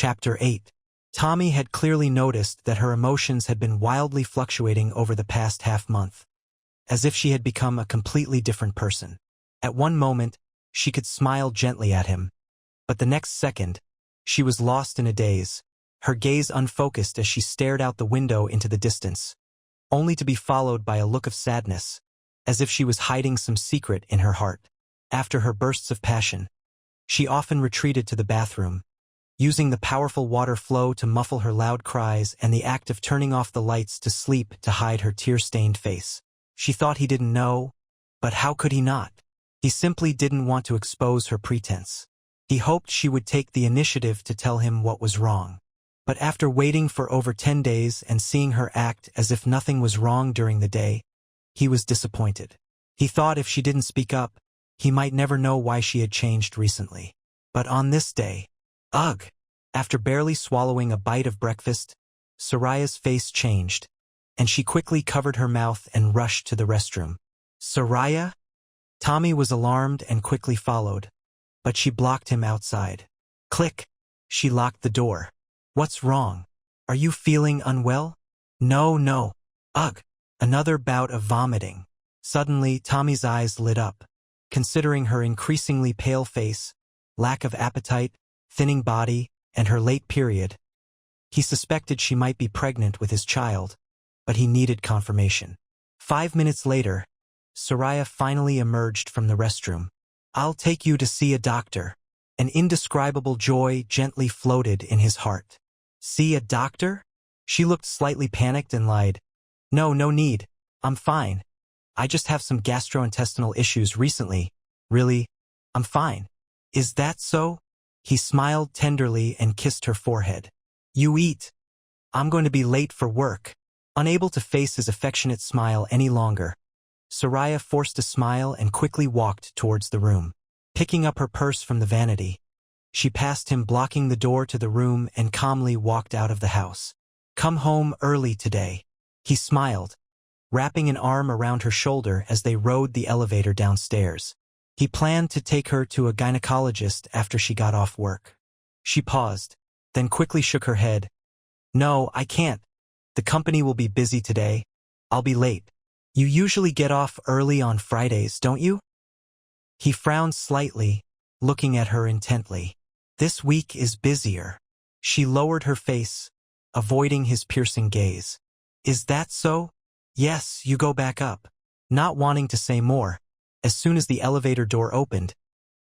Chapter 8. Tommy had clearly noticed that her emotions had been wildly fluctuating over the past half-month, as if she had become a completely different person. At one moment, she could smile gently at him, but the next second, she was lost in a daze, her gaze unfocused as she stared out the window into the distance, only to be followed by a look of sadness, as if she was hiding some secret in her heart. After her bursts of passion, she often retreated to the bathroom, using the powerful water flow to muffle her loud cries and the act of turning off the lights to sleep to hide her tear-stained face. She thought he didn't know, but how could he not? He simply didn't want to expose her pretense. He hoped she would take the initiative to tell him what was wrong. But after waiting for over 10 days and seeing her act as if nothing was wrong during the day, he was disappointed. He thought if she didn't speak up, he might never know why she had changed recently. But on this day, ugh! After barely swallowing a bite of breakfast, Soraya's face changed, and she quickly covered her mouth and rushed to the restroom. Soraya? Tommy was alarmed and quickly followed, but she blocked him outside. Click! She locked the door. What's wrong? Are you feeling unwell? No. Ugh! Another bout of vomiting. Suddenly, Tommy's eyes lit up, considering her increasingly pale face, lack of appetite, thinning body, and her late period. He suspected she might be pregnant with his child, but he needed confirmation. 5 minutes later, Soraya finally emerged from the restroom. I'll take you to see a doctor. An indescribable joy gently floated in his heart. See a doctor? She looked slightly panicked and lied. No need. I'm fine. I just have some gastrointestinal issues recently. Really? I'm fine. Is that so? He smiled tenderly and kissed her forehead. You eat. I'm going to be late for work. Unable to face his affectionate smile any longer, Soraya forced a smile and quickly walked towards the room. Picking up her purse from the vanity, she passed him blocking the door to the room and calmly walked out of the house. Come home early today. He smiled, wrapping an arm around her shoulder as they rode the elevator downstairs. He planned to take her to a gynecologist after she got off work. She paused, then quickly shook her head. No, I can't. The company will be busy today. I'll be late. You usually get off early on Fridays, don't you? He frowned slightly, looking at her intently. This week is busier. She lowered her face, avoiding his piercing gaze. Is that so? Yes, you go back up. Not wanting to say more, as soon as the elevator door opened,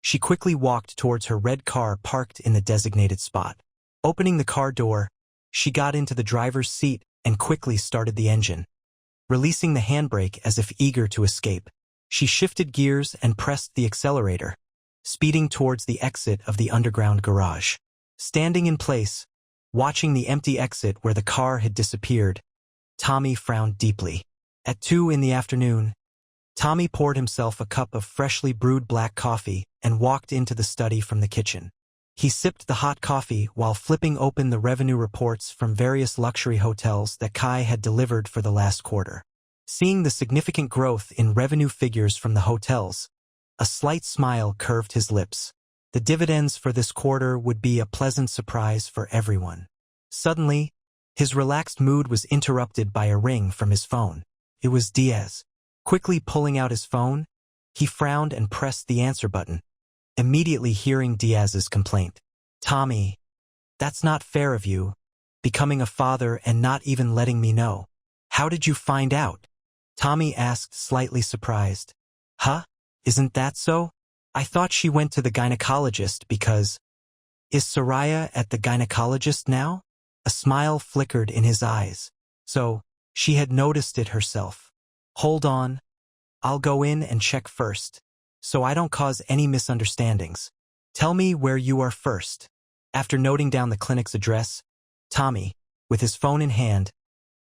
she quickly walked towards her red car parked in the designated spot. Opening the car door, she got into the driver's seat and quickly started the engine. Releasing the handbrake as if eager to escape, she shifted gears and pressed the accelerator, speeding towards the exit of the underground garage. Standing in place, watching the empty exit where the car had disappeared, Tommy frowned deeply. At 2 in the afternoon, Tommy poured himself a cup of freshly brewed black coffee and walked into the study from the kitchen. He sipped the hot coffee while flipping open the revenue reports from various luxury hotels that Kai had delivered for the last quarter. Seeing the significant growth in revenue figures from the hotels, a slight smile curved his lips. The dividends for this quarter would be a pleasant surprise for everyone. Suddenly, his relaxed mood was interrupted by a ring from his phone. It was Diaz. Quickly pulling out his phone, he frowned and pressed the answer button, immediately hearing Diaz's complaint. Tommy, that's not fair of you, becoming a father and not even letting me know. How did you find out? Tommy asked, slightly surprised. Huh? Isn't that so? I thought she went to the gynecologist because... Is Soraya at the gynecologist now? A smile flickered in his eyes. So, she had noticed it herself. Hold on. I'll go in and check first, so I don't cause any misunderstandings. Tell me where you are first. After noting down the clinic's address, Tommy, with his phone in hand,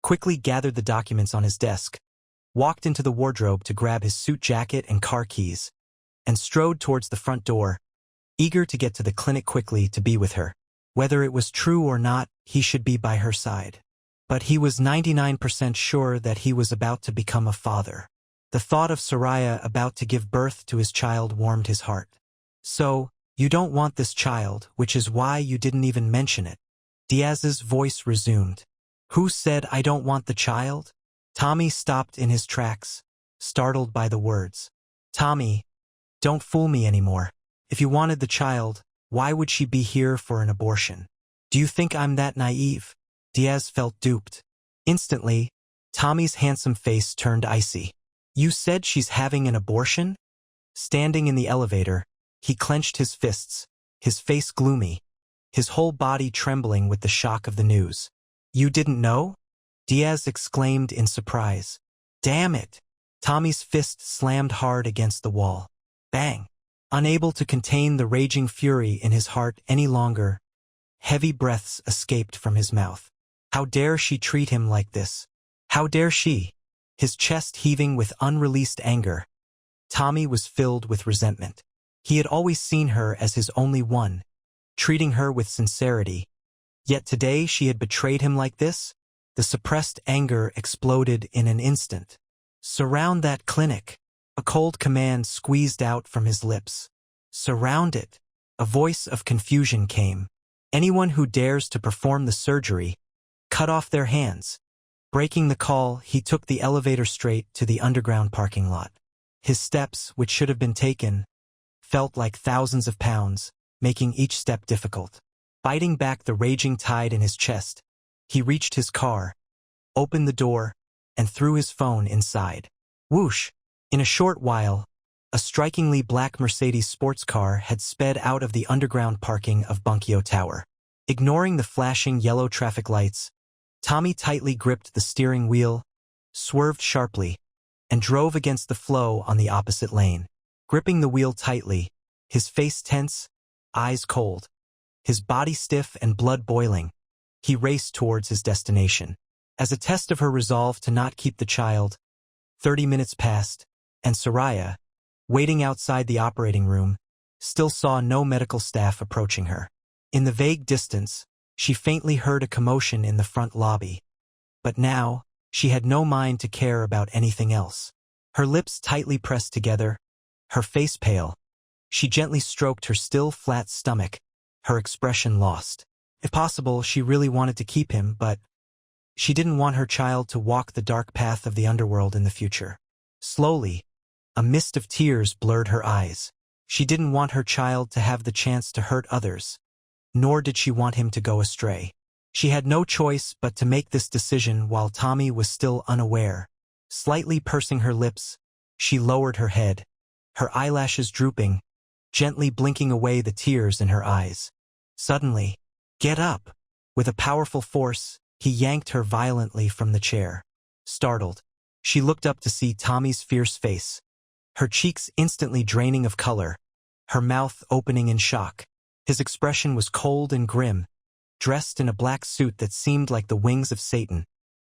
quickly gathered the documents on his desk, walked into the wardrobe to grab his suit jacket and car keys, and strode towards the front door, eager to get to the clinic quickly to be with her. Whether it was true or not, he should be by her side. But he was 99% sure that he was about to become a father. The thought of Soraya about to give birth to his child warmed his heart. So, you don't want this child, which is why you didn't even mention it. Diaz's voice resumed. Who said I don't want the child? Tommy stopped in his tracks, startled by the words. Tommy, don't fool me anymore. If you wanted the child, why would she be here for an abortion? Do you think I'm that naive? Diaz felt duped. Instantly, Tommy's handsome face turned icy. You said she's having an abortion? Standing in the elevator, he clenched his fists, his face gloomy, his whole body trembling with the shock of the news. You didn't know? Diaz exclaimed in surprise. Damn it! Tommy's fist slammed hard against the wall. Bang! Unable to contain the raging fury in his heart any longer, heavy breaths escaped from his mouth. How dare she treat him like this? How dare she? His chest heaving with unreleased anger. Tommy was filled with resentment. He had always seen her as his only one, treating her with sincerity. Yet today she had betrayed him like this? The suppressed anger exploded in an instant. Surround that clinic. A cold command squeezed out from his lips. Surround it. A voice of confusion came. Anyone who dares to perform the surgery, cut off their hands. Breaking the call, he took the elevator straight to the underground parking lot. His steps, which should have been taken, felt like thousands of pounds, making each step difficult. Fighting back the raging tide in his chest, he reached his car, opened the door, and threw his phone inside. Whoosh! In a short while, a strikingly black Mercedes sports car had sped out of the underground parking of Bunkyo Tower. Ignoring the flashing yellow traffic lights, Tommy tightly gripped the steering wheel, swerved sharply, and drove against the flow on the opposite lane. Gripping the wheel tightly, his face tense, eyes cold, his body stiff and blood boiling, he raced towards his destination. As a test of her resolve to not keep the child, 30 minutes passed, and Soraya, waiting outside the operating room, still saw no medical staff approaching her. In the vague distance, she faintly heard a commotion in the front lobby. But now, she had no mind to care about anything else. Her lips tightly pressed together, her face pale. She gently stroked her still flat stomach, her expression lost. If possible, she really wanted to keep him, but she didn't want her child to walk the dark path of the underworld in the future. Slowly, a mist of tears blurred her eyes. She didn't want her child to have the chance to hurt others, nor did she want him to go astray. She had no choice but to make this decision while Tommy was still unaware. Slightly pursing her lips, she lowered her head, her eyelashes drooping, gently blinking away the tears in her eyes. Suddenly, get up! With a powerful force, he yanked her violently from the chair. Startled, she looked up to see Tommy's fierce face, her cheeks instantly draining of color, her mouth opening in shock. His expression was cold and grim, dressed in a black suit that seemed like the wings of Satan,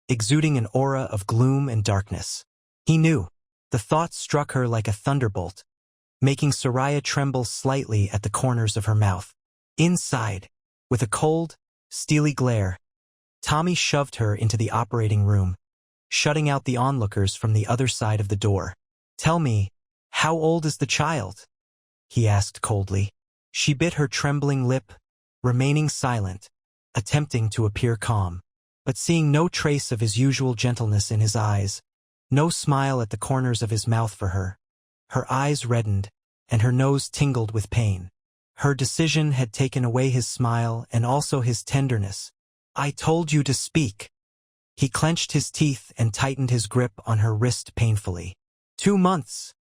exuding an aura of gloom and darkness. He knew. The thought struck her like a thunderbolt, making Soraya tremble slightly at the corners of her mouth. Inside, with a cold, steely glare, Tommy shoved her into the operating room, shutting out the onlookers from the other side of the door. Tell me, how old is the child? He asked coldly. She bit her trembling lip, remaining silent, attempting to appear calm. But seeing no trace of his usual gentleness in his eyes, no smile at the corners of his mouth for her, her eyes reddened, and her nose tingled with pain. Her decision had taken away his smile and also his tenderness. I told you to speak. He clenched his teeth and tightened his grip on her wrist painfully. 2 months,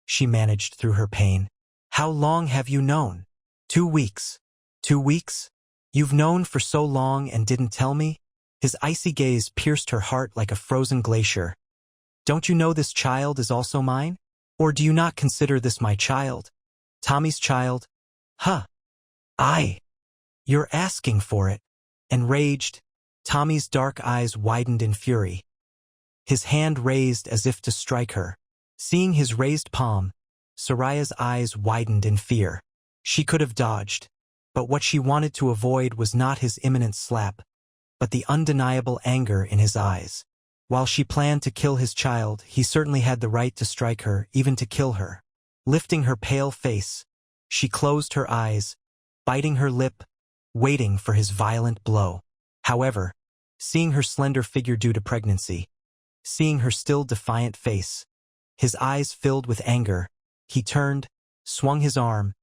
she managed through her pain. How long have you known? 2 weeks. 2 weeks? You've known for so long and didn't tell me? His icy gaze pierced her heart like a frozen glacier. Don't you know this child is also mine? Or do you not consider this my child? Tommy's child? Huh. You're asking for it. Enraged, Tommy's dark eyes widened in fury. His hand raised as if to strike her. Seeing his raised palm, Soraya's eyes widened in fear. She could have dodged, but what she wanted to avoid was not his imminent slap, but the undeniable anger in his eyes. While she planned to kill his child, he certainly had the right to strike her, even to kill her. Lifting her pale face, she closed her eyes, biting her lip, waiting for his violent blow. However, seeing her slender figure due to pregnancy, seeing her still defiant face, his eyes filled with anger, he turned, swung his arm,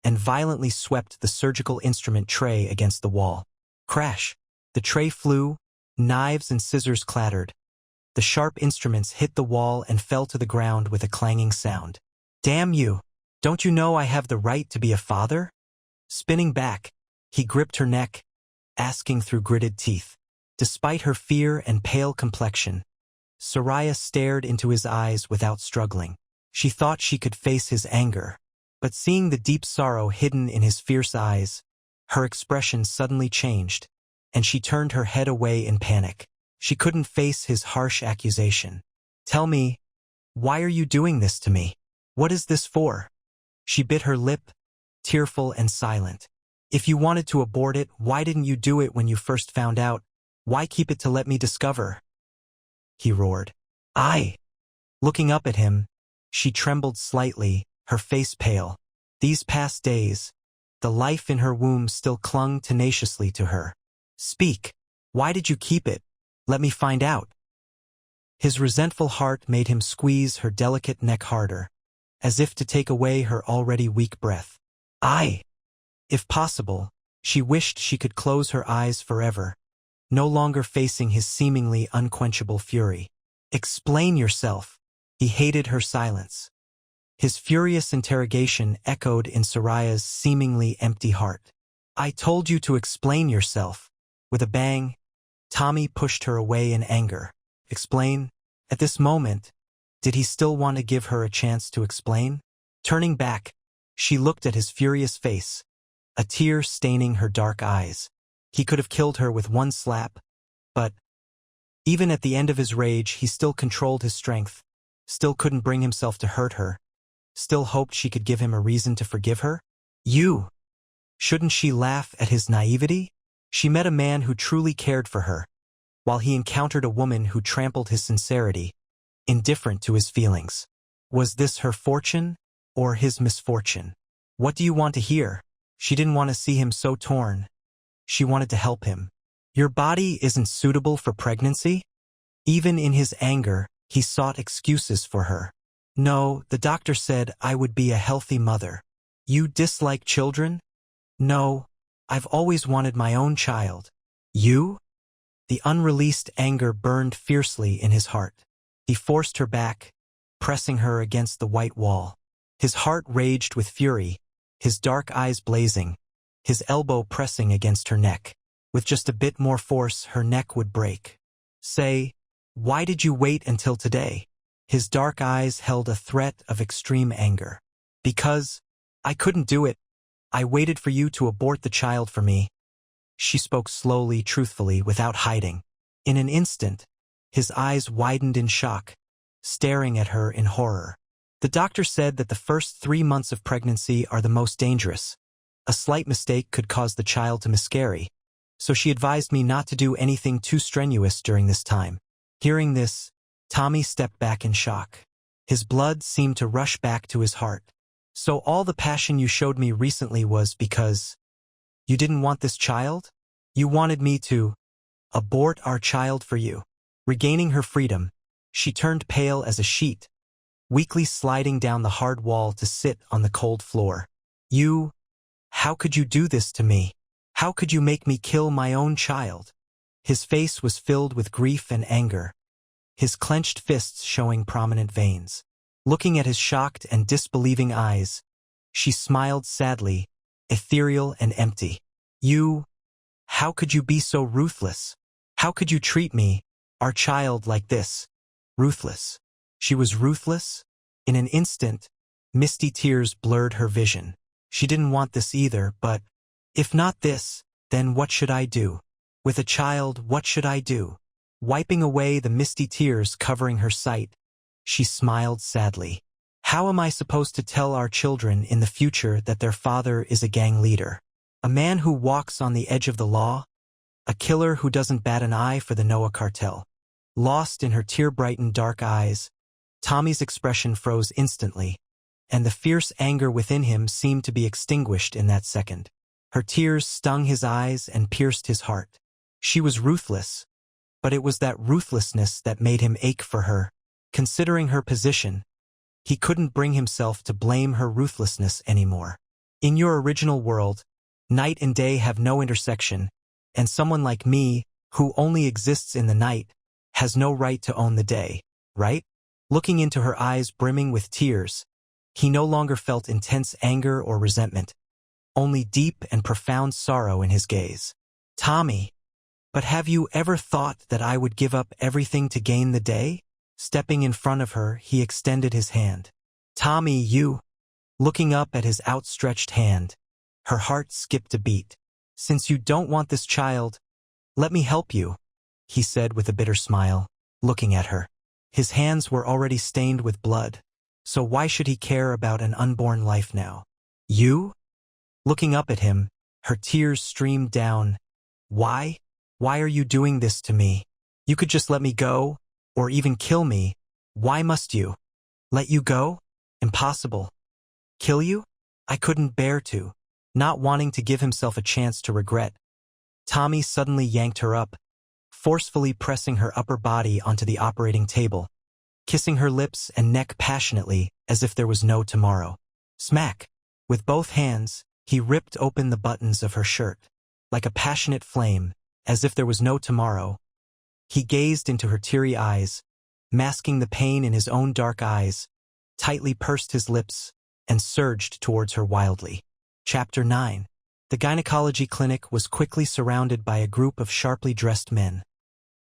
and violently swept the surgical instrument tray against the wall. Crash! The tray flew, knives and scissors clattered. The sharp instruments hit the wall and fell to the ground with a clanging sound. "Damn you! Don't you know I have the right to be a father?" Spinning back, he gripped her neck, asking through gritted teeth. Despite her fear and pale complexion, Soraya stared into his eyes without struggling. She thought she could face his anger, but seeing the deep sorrow hidden in his fierce eyes, her expression suddenly changed, and she turned her head away in panic. She couldn't face his harsh accusation. "Tell me, why are you doing this to me? What is this for?" She bit her lip, tearful and silent. "If you wanted to abort it, why didn't you do it when you first found out? Why keep it to let me discover?" He roared. Looking up at him, she trembled slightly, her face pale. These past days, the life in her womb still clung tenaciously to her. "Speak. Why did you keep it? Let me find out." His resentful heart made him squeeze her delicate neck harder, as if to take away her already weak breath. If possible, she wished she could close her eyes forever, no longer facing his seemingly unquenchable fury. "Explain yourself." He hated her silence. His furious interrogation echoed in Soraya's seemingly empty heart. "I told you to explain yourself." With a bang, Tommy pushed her away in anger. Explain? At this moment, did he still want to give her a chance to explain? Turning back, she looked at his furious face, a tear staining her dark eyes. He could have killed her with one slap, but even at the end of his rage, he still controlled his strength, still couldn't bring himself to hurt her, still hoped she could give him a reason to forgive her. You! Shouldn't she laugh at his naivety? She met a man who truly cared for her, while he encountered a woman who trampled his sincerity, indifferent to his feelings. Was this her fortune, or his misfortune? "What do you want to hear?" She didn't want to see him so torn. She wanted to help him. "Your body isn't suitable for pregnancy?" Even in his anger, he sought excuses for her. "No, the doctor said I would be a healthy mother." "You dislike children?" "No, I've always wanted my own child." "You?" The unreleased anger burned fiercely in his heart. He forced her back, pressing her against the white wall. His heart raged with fury, his dark eyes blazing, his elbow pressing against her neck. With just a bit more force, her neck would break. "Say, why did you wait until today?" His dark eyes held a threat of extreme anger. "Because I couldn't do it. I waited for you to abort the child for me." She spoke slowly, truthfully, without hiding. In an instant, his eyes widened in shock, staring at her in horror. "The doctor said that the first 3 months of pregnancy are the most dangerous. A slight mistake could cause the child to miscarry, so she advised me not to do anything too strenuous during this time." Hearing this, Tommy stepped back in shock. His blood seemed to rush back to his heart. "So all the passion you showed me recently was because you didn't want this child? You wanted me to abort our child for you?" Regaining her freedom, she turned pale as a sheet, weakly sliding down the hard wall to sit on the cold floor. How could you do this to me? How could you make me kill my own child?" His face was filled with grief and anger, his clenched fists showing prominent veins. Looking at his shocked and disbelieving eyes, she smiled sadly, ethereal and empty. How could you be so ruthless? How could you treat me, our child, like this?" Ruthless. She was ruthless? In an instant, misty tears blurred her vision. She didn't want this either, but if not this, then what should I do? With a child, what should I do? Wiping away the misty tears covering her sight, she smiled sadly. "How am I supposed to tell our children in the future that their father is a gang leader? A man who walks on the edge of the law? A killer who doesn't bat an eye for the Noah cartel?" Lost in her tear-brightened dark eyes, Tommy's expression froze instantly, and the fierce anger within him seemed to be extinguished in that second. Her tears stung his eyes and pierced his heart. She was ruthless, but it was that ruthlessness that made him ache for her. Considering her position, he couldn't bring himself to blame her ruthlessness anymore. In your original world, night and day have no intersection, and someone like me, who only exists in the night, has no right to own the day, right? Looking into her eyes brimming with tears, he no longer felt intense anger or resentment, only deep and profound sorrow in his gaze. Tommy, but have you ever thought that I would give up everything to gain the day? Stepping in front of her, he extended his hand. Tommy, you. Looking up at his outstretched hand, her heart skipped a beat. Since you don't want this child, let me help you, he said with a bitter smile, looking at her. His hands were already stained with blood, so why should he care about an unborn life now? You? Looking up at him, her tears streamed down. Why? Why are you doing this to me? You could just let me go, or even kill me. Why must you? Let you go? Impossible. Kill you? I couldn't bear to. Not wanting to give himself a chance to regret. Tommy suddenly yanked her up, forcefully pressing her upper body onto the operating table, kissing her lips and neck passionately as if there was no tomorrow. Smack! With both hands, he ripped open the buttons of her shirt. Like a passionate flame, as if there was no tomorrow, he gazed into her teary eyes, masking the pain in his own dark eyes, tightly pursed his lips, and surged towards her wildly. Chapter 9. The gynecology clinic was quickly surrounded by a group of sharply dressed men,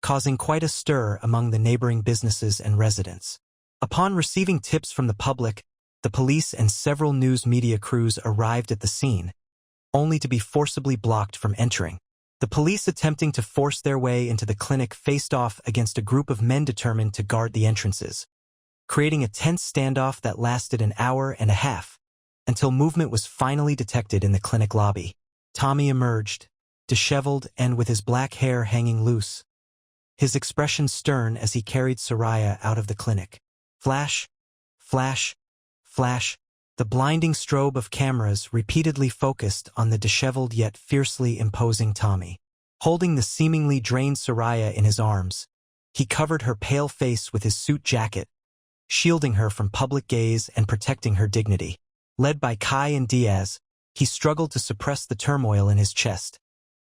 causing quite a stir among the neighboring businesses and residents. Upon receiving tips from the public, the police and several news media crews arrived at the scene, only to be forcibly blocked from entering. The police attempting to force their way into the clinic faced off against a group of men determined to guard the entrances, creating a tense standoff that lasted an hour and a half, until movement was finally detected in the clinic lobby. Tommy emerged, disheveled and with his black hair hanging loose, his expression stern as he carried Soraya out of the clinic. Flash, flash, flash. The blinding strobe of cameras repeatedly focused on the disheveled yet fiercely imposing Tommy. Holding the seemingly drained Soraya in his arms, he covered her pale face with his suit jacket, shielding her from public gaze and protecting her dignity. Led by Kai and Diaz, he struggled to suppress the turmoil in his chest,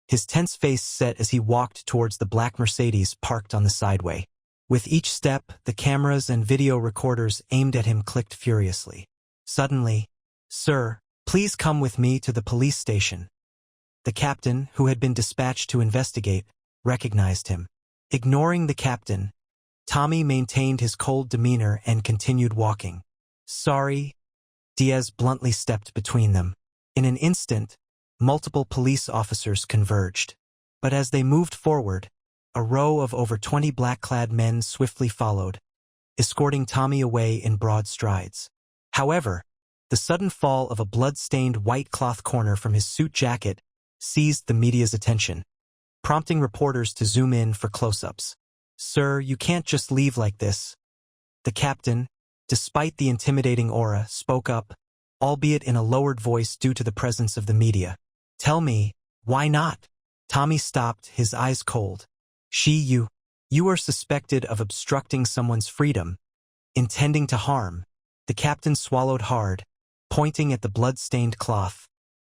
his tense face set as he walked towards the black Mercedes parked on the sideway. With each step, the cameras and video recorders aimed at him clicked furiously. Suddenly, "Sir, please come with me to the police station." The captain, who had been dispatched to investigate, recognized him. Ignoring the captain, Tommy maintained his cold demeanor and continued walking. "Sorry." Diaz bluntly stepped between them. In an instant, multiple police officers converged. But as they moved forward, a row of over 20 black-clad men swiftly followed, escorting Tommy away in broad strides. However, the sudden fall of a blood-stained white cloth corner from his suit jacket seized the media's attention, prompting reporters to zoom in for close-ups. "Sir, you can't just leave like this." The captain, despite the intimidating aura, spoke up, albeit in a lowered voice due to the presence of the media. "Tell me, why not?" Tommy stopped, his eyes cold. You are suspected of obstructing someone's freedom, intending to harm." The captain swallowed hard, pointing at the blood-stained cloth,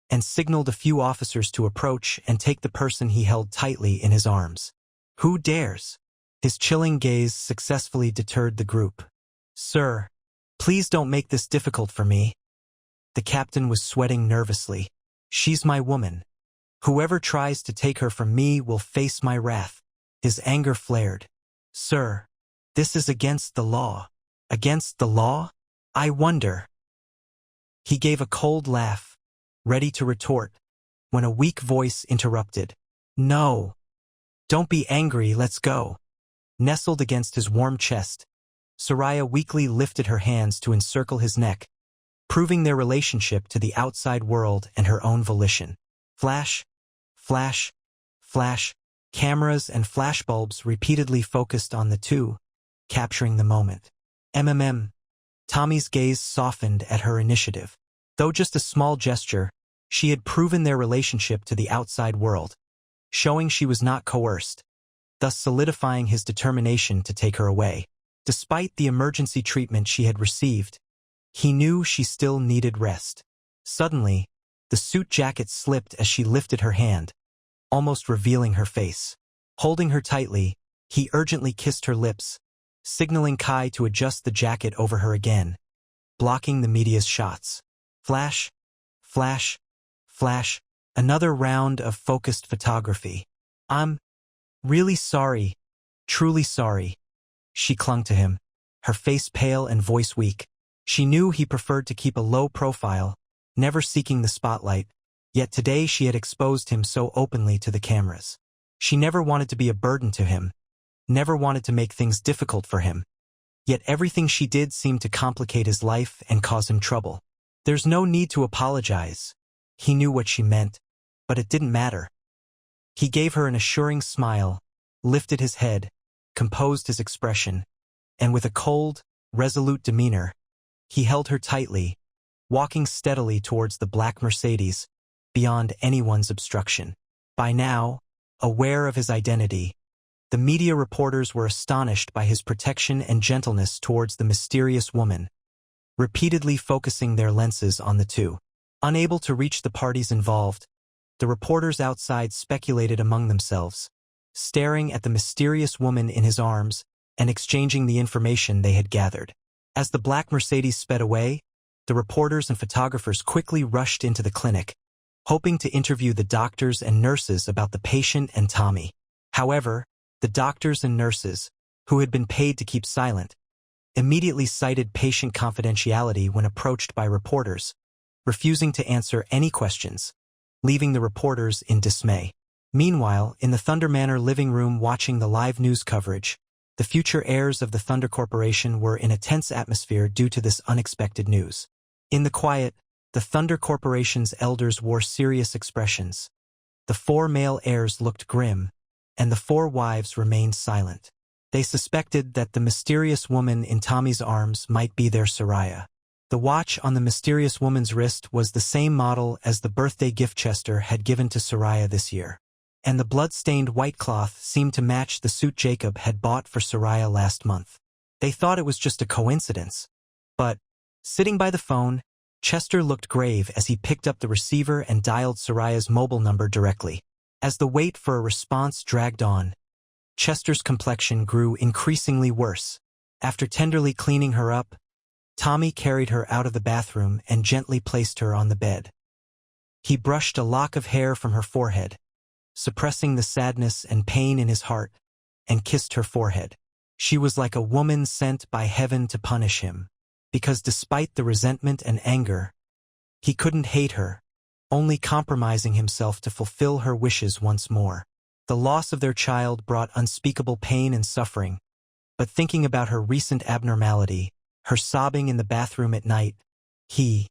and signaled a few officers to approach and take the person he held tightly in his arms. "Who dares?" His chilling gaze successfully deterred the group. "Sir, please don't make this difficult for me." The captain was sweating nervously. "She's my woman. Whoever tries to take her from me will face my wrath." His anger flared. "Sir, this is against the law." "Against the law? I wonder." He gave a cold laugh, ready to retort, when a weak voice interrupted. "No. Don't be angry, let's go." Nestled against his warm chest, Soraya weakly lifted her hands to encircle his neck, proving their relationship to the outside world and her own volition. Flash, flash, flash. Cameras and flashbulbs repeatedly focused on the two, capturing the moment. Tommy's gaze softened at her initiative. Though just a small gesture, She had proven their relationship to the outside world, showing she was not coerced, thus solidifying his determination to take her away. Despite the emergency treatment she had received, he knew she still needed rest. Suddenly, the suit jacket slipped as she lifted her hand, almost revealing her face. Holding her tightly, he urgently kissed her lips, signaling Kai to adjust the jacket over her again, blocking the media's shots. Flash, flash, flash, another round of focused photography. "I'm really sorry, truly sorry." She clung to him, her face pale and voice weak. She knew he preferred to keep a low profile, never seeking the spotlight, yet today she had exposed him so openly to the cameras. She never wanted to be a burden to him, never wanted to make things difficult for him. Yet everything she did seemed to complicate his life and cause him trouble. There's no need to apologize. He knew what she meant, but it didn't matter. He gave her an assuring smile, lifted his head, composed his expression, and with a cold, resolute demeanor, he held her tightly, walking steadily towards the black Mercedes, beyond anyone's obstruction. By now, aware of his identity, the media reporters were astonished by his protection and gentleness towards the mysterious woman, repeatedly focusing their lenses on the two. Unable to reach the parties involved, the reporters outside speculated among themselves, staring at the mysterious woman in his arms and exchanging the information they had gathered. As the black Mercedes sped away, the reporters and photographers quickly rushed into the clinic, hoping to interview the doctors and nurses about the patient and Tommy. However, the doctors and nurses, who had been paid to keep silent, immediately cited patient confidentiality when approached by reporters, refusing to answer any questions, leaving the reporters in dismay. Meanwhile, in the Thunder Manor living room watching the live news coverage, the future heirs of the Thunder Corporation were in a tense atmosphere due to this unexpected news. In the quiet, the Thunder Corporation's elders wore serious expressions. The 4 male heirs looked grim, and the 4 wives remained silent. They suspected that the mysterious woman in Tommy's arms might be their Soraya. The watch on the mysterious woman's wrist was the same model as the birthday gift Chester had given to Soraya this year, and the blood-stained white cloth seemed to match the suit Jacob had bought for Soraya last month. They thought it was just a coincidence. But, sitting by the phone, Chester looked grave as he picked up the receiver and dialed Soraya's mobile number directly. As the wait for a response dragged on, Chester's complexion grew increasingly worse. After tenderly cleaning her up, Tommy carried her out of the bathroom and gently placed her on the bed. He brushed a lock of hair from her forehead, suppressing the sadness and pain in his heart, and kissed her forehead. She was like a woman sent by heaven to punish him, because despite the resentment and anger, he couldn't hate her, only compromising himself to fulfill her wishes once more. The loss of their child brought unspeakable pain and suffering, but thinking about her recent abnormality, her sobbing in the bathroom at night, he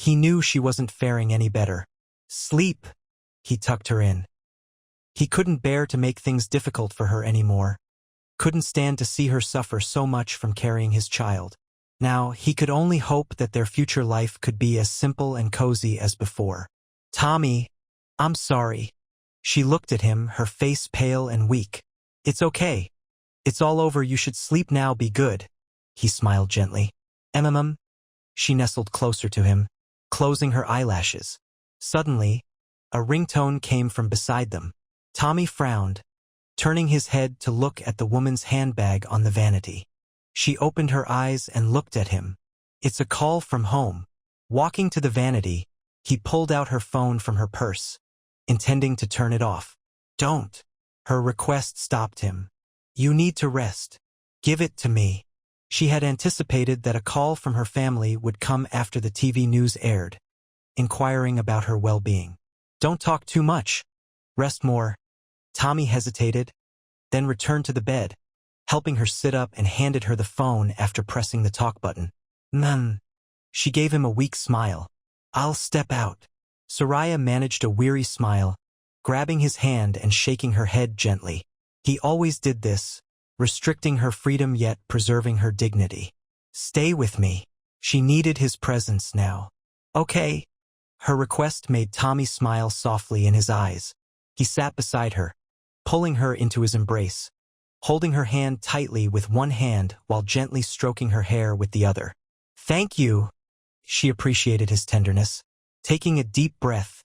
knew she wasn't faring any better. "Sleep," he tucked her in. He couldn't bear to make things difficult for her anymore, couldn't stand to see her suffer so much from carrying his child. Now, he could only hope that their future life could be as simple and cozy as before. "Tommy, I'm sorry." She looked at him, her face pale and weak. "It's okay. It's all over, you should sleep now, be good." He smiled gently. "Mm." She nestled closer to him, closing her eyelashes. Suddenly, a ringtone came from beside them. Tommy frowned, turning his head to look at the woman's handbag on the vanity. She opened her eyes and looked at him. "It's a call from home." Walking to the vanity, he pulled out her phone from her purse, intending to turn it off. "Don't." Her request stopped him. "You need to rest. Give it to me." She had anticipated that a call from her family would come after the TV news aired, inquiring about her well-being. "Don't talk too much. Rest more." Tommy hesitated, then returned to the bed, helping her sit up and handed her the phone after pressing the talk button. "Mmm." She gave him a weak smile. "I'll step out." Soraya managed a weary smile, grabbing his hand and shaking her head gently. He always did this, restricting her freedom yet preserving her dignity. "Stay with me." She needed his presence now. "Okay." Her request made Tommy smile softly in his eyes. He sat beside her, pulling her into his embrace, holding her hand tightly with one hand while gently stroking her hair with the other. "Thank you." She appreciated his tenderness. Taking a deep breath,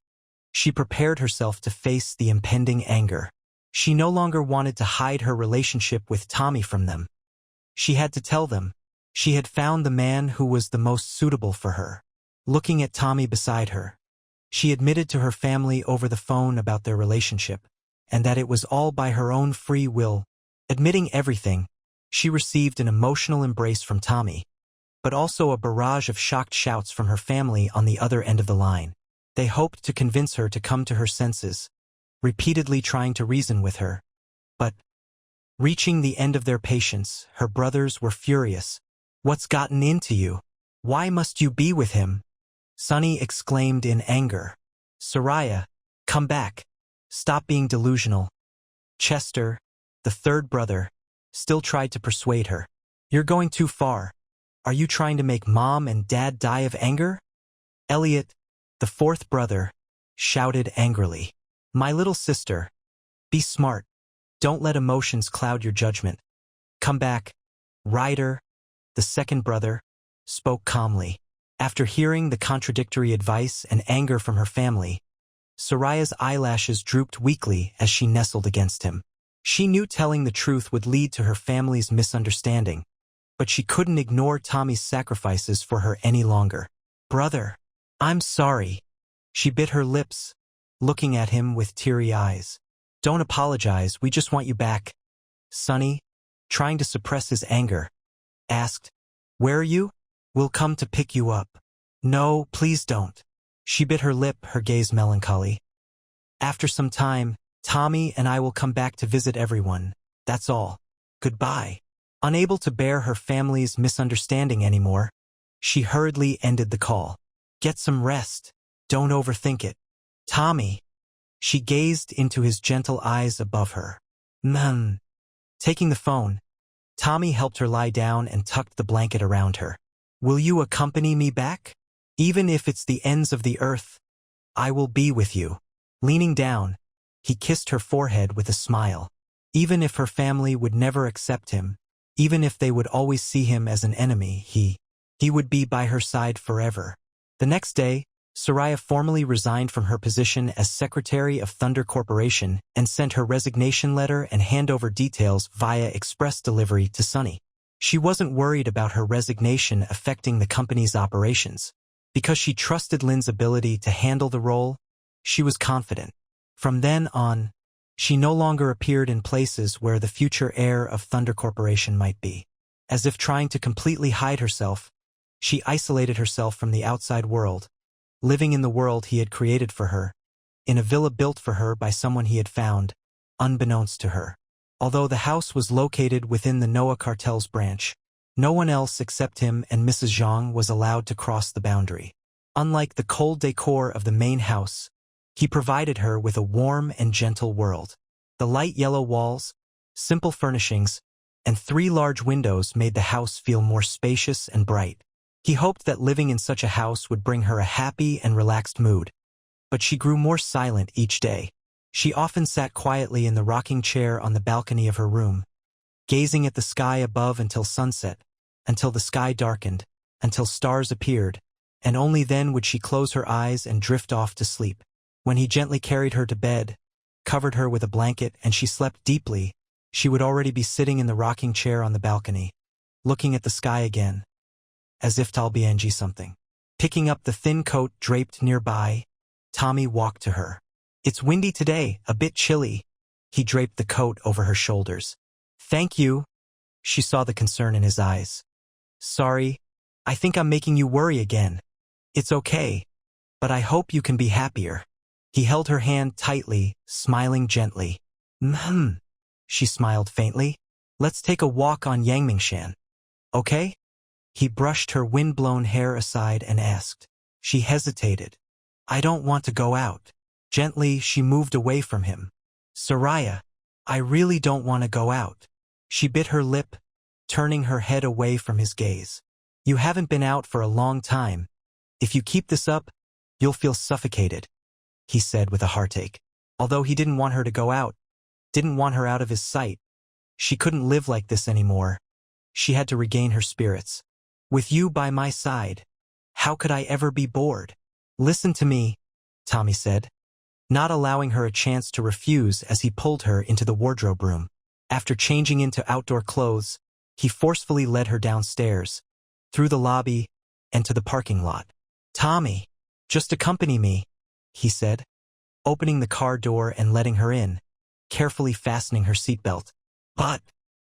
she prepared herself to face the impending anger. She no longer wanted to hide her relationship with Tommy from them. She had to tell them. She had found the man who was the most suitable for her. Looking at Tommy beside her, she admitted to her family over the phone about their relationship, and that it was all by her own free will. Admitting everything, she received an emotional embrace from Tommy, but also a barrage of shocked shouts from her family on the other end of the line. They hoped to convince her to come to her senses, repeatedly trying to reason with her. But, reaching the end of their patience, her brothers were furious. "What's gotten into you? Why must you be with him?" Sonny exclaimed in anger. "Soraya, come back. Stop being delusional." Chester, the third brother, still tried to persuade her. "You're going too far. Are you trying to make Mom and Dad die of anger?" Elliot, the fourth brother, shouted angrily. "My little sister, be smart. Don't let emotions cloud your judgment. Come back." Ryder, the second brother, spoke calmly. After hearing the contradictory advice and anger from her family, Soraya's eyelashes drooped weakly as she nestled against him. She knew telling the truth would lead to her family's misunderstanding, but she couldn't ignore Tommy's sacrifices for her any longer. "Brother, I'm sorry." She bit her lips, looking at him with teary eyes. "Don't apologize, we just want you back." Sonny, trying to suppress his anger, asked, "Where are you? We'll come to pick you up." "No, please don't." She bit her lip, her gaze melancholy. "After some time, Tommy and I will come back to visit everyone. That's all. Goodbye." Unable to bear her family's misunderstanding anymore, she hurriedly ended the call. "Get some rest. Don't overthink it. Tommy." She gazed into his gentle eyes above her. Taking the phone, Tommy helped her lie down and tucked the blanket around her. "Will you accompany me back? Even if it's the ends of the earth, I will be with you." Leaning down, he kissed her forehead with a smile. Even if her family would never accept him, even if they would always see him as an enemy, he would be by her side forever. The next day, Soraya formally resigned from her position as Secretary of Thunder Corporation and sent her resignation letter and handover details via express delivery to Sonny. She wasn't worried about her resignation affecting the company's operations. Because she trusted Lynn's ability to handle the role, she was confident. From then on, she no longer appeared in places where the future heir of Thunder Corporation might be. As if trying to completely hide herself, she isolated herself from the outside world, living in the world he had created for her, in a villa built for her by someone he had found, unbeknownst to her. Although the house was located within the Noah cartel's branch, no one else except him and Mrs. Zhang was allowed to cross the boundary. Unlike the cold decor of the main house, he provided her with a warm and gentle world. The light yellow walls, simple furnishings, and 3 large windows made the house feel more spacious and bright. He hoped that living in such a house would bring her a happy and relaxed mood. But she grew more silent each day. She often sat quietly in the rocking chair on the balcony of her room, gazing at the sky above until sunset, until the sky darkened, until stars appeared, and only then would she close her eyes and drift off to sleep. When he gently carried her to bed, covered her with a blanket, and she slept deeply, she would already be sitting in the rocking chair on the balcony, looking at the sky again, as if to be something. Picking up the thin coat draped nearby, Tommy walked to her. "It's windy today, a bit chilly." He draped the coat over her shoulders. "Thank you." She saw the concern in his eyes. "Sorry, I think I'm making you worry again." "It's okay, but I hope you can be happier." He held her hand tightly, smiling gently. She smiled faintly. "Let's take a walk on Yangmingshan. Okay?" He brushed her wind-blown hair aside and asked. She hesitated. "I don't want to go out." Gently, she moved away from him. "Soraya, I really don't want to go out." She bit her lip, turning her head away from his gaze. "You haven't been out for a long time. If you keep this up, You'll feel suffocated, he said with a heartache. Although he didn't want her to go out, didn't want her out of his sight. She couldn't live like this anymore. She had to regain her spirits. With you by my side, how could I ever be bored? Listen to me, Tommy said, not allowing her a chance to refuse as he pulled her into the wardrobe room. After changing into outdoor clothes, he forcefully led her downstairs, through the lobby, and to the parking lot. Tommy, just accompany me, he said, opening the car door and letting her in, carefully fastening her seatbelt. But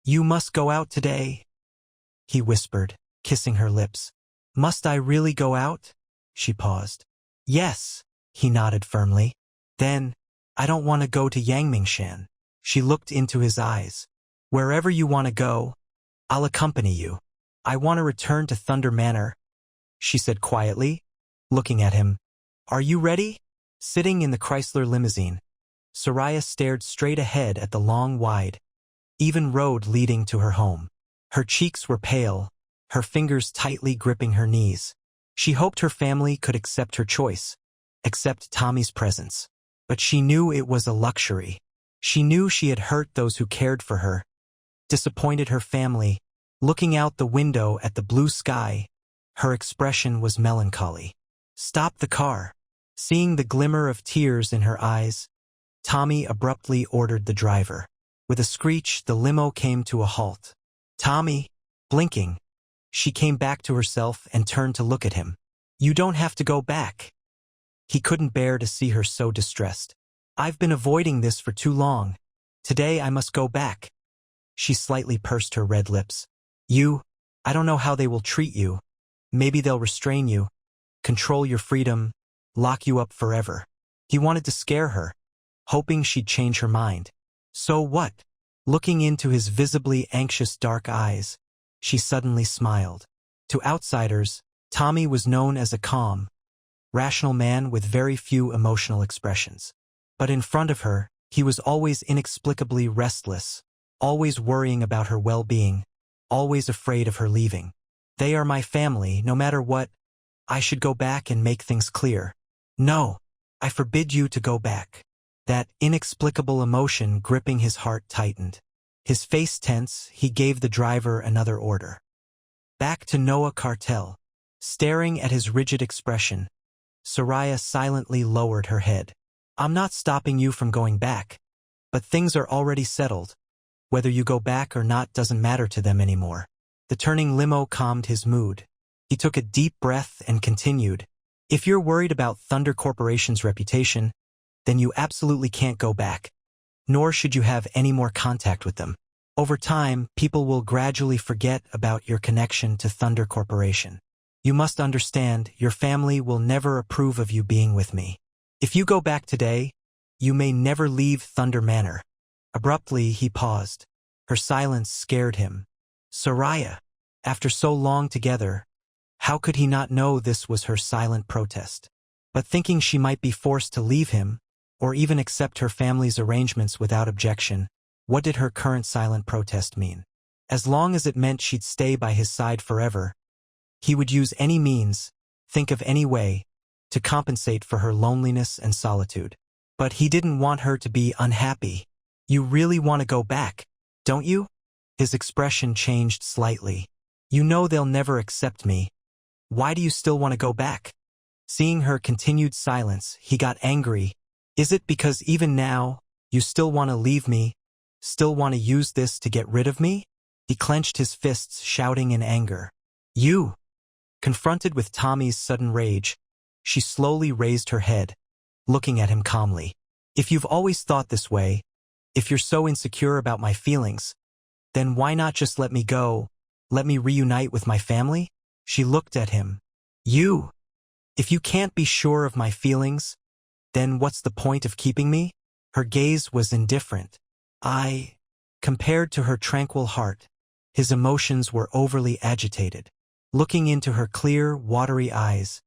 you must go out today, he whispered, kissing her lips. Must I really go out? She paused. Yes, he nodded firmly. Then, I don't want to go to Yangmingshan. She looked into his eyes. Wherever you want to go, I'll accompany you. I want to return to Thunder Manor, she said quietly, looking at him. Are you ready? Sitting in the Chrysler limousine, Soraya stared straight ahead at the long, wide, even road leading to her home. Her cheeks were pale, her fingers tightly gripping her knees. She hoped her family could accept her choice, accept Tommy's presence. But she knew it was a luxury. She knew she had hurt those who cared for her, disappointed her family. Looking out the window at the blue sky, her expression was melancholy. Stop the car. Seeing the glimmer of tears in her eyes, Tommy abruptly ordered the driver. With a screech, the limo came to a halt. Tommy, blinking, she came back to herself and turned to look at him. You don't have to go back. He couldn't bear to see her so distressed. I've been avoiding this for too long. Today I must go back. She slightly pursed her red lips. I don't know how they will treat you. Maybe they'll restrain you, control your freedom, lock you up forever. He wanted to scare her, hoping she'd change her mind. So what? Looking into his visibly anxious dark eyes, she suddenly smiled. To outsiders, Tommy was known as a calm, rational man with very few emotional expressions. But in front of her, he was always inexplicably restless, always worrying about her well-being, always afraid of her leaving. They are my family, no matter what. I should go back and make things clear. No, I forbid you to go back. That inexplicable emotion gripping his heart tightened. His face tense, he gave the driver another order. Back to Noah Cartel. Staring at his rigid expression, Soraya silently lowered her head. I'm not stopping you from going back, but things are already settled. Whether you go back or not doesn't matter to them anymore. The turning limo calmed his mood. He took a deep breath and continued. If you're worried about Thunder Corporation's reputation, then you absolutely can't go back. Nor should you have any more contact with them. Over time, people will gradually forget about your connection to Thunder Corporation. You must understand, your family will never approve of you being with me. If you go back today, you may never leave Thunder Manor. Abruptly, he paused. Her silence scared him. Soraya, after so long together, how could he not know this was her silent protest? But thinking she might be forced to leave him, or even accept her family's arrangements without objection, what did her current silent protest mean? As long as it meant she'd stay by his side forever, he would use any means, think of any way, to compensate for her loneliness and solitude. But he didn't want her to be unhappy. You really want to go back, don't you? His expression changed slightly. You know they'll never accept me. Why do you still want to go back? Seeing her continued silence, he got angry. Is it because even now, you still want to leave me, still want to use this to get rid of me? He clenched his fists, shouting in anger. You! Confronted with Tommy's sudden rage, she slowly raised her head, looking at him calmly. If you've always thought this way, if you're so insecure about my feelings, then why not just let me go, let me reunite with my family? She looked at him. If you can't be sure of my feelings, then what's the point of keeping me? Her gaze was indifferent. Compared to her tranquil heart, his emotions were overly agitated. Looking into her clear, watery eyes,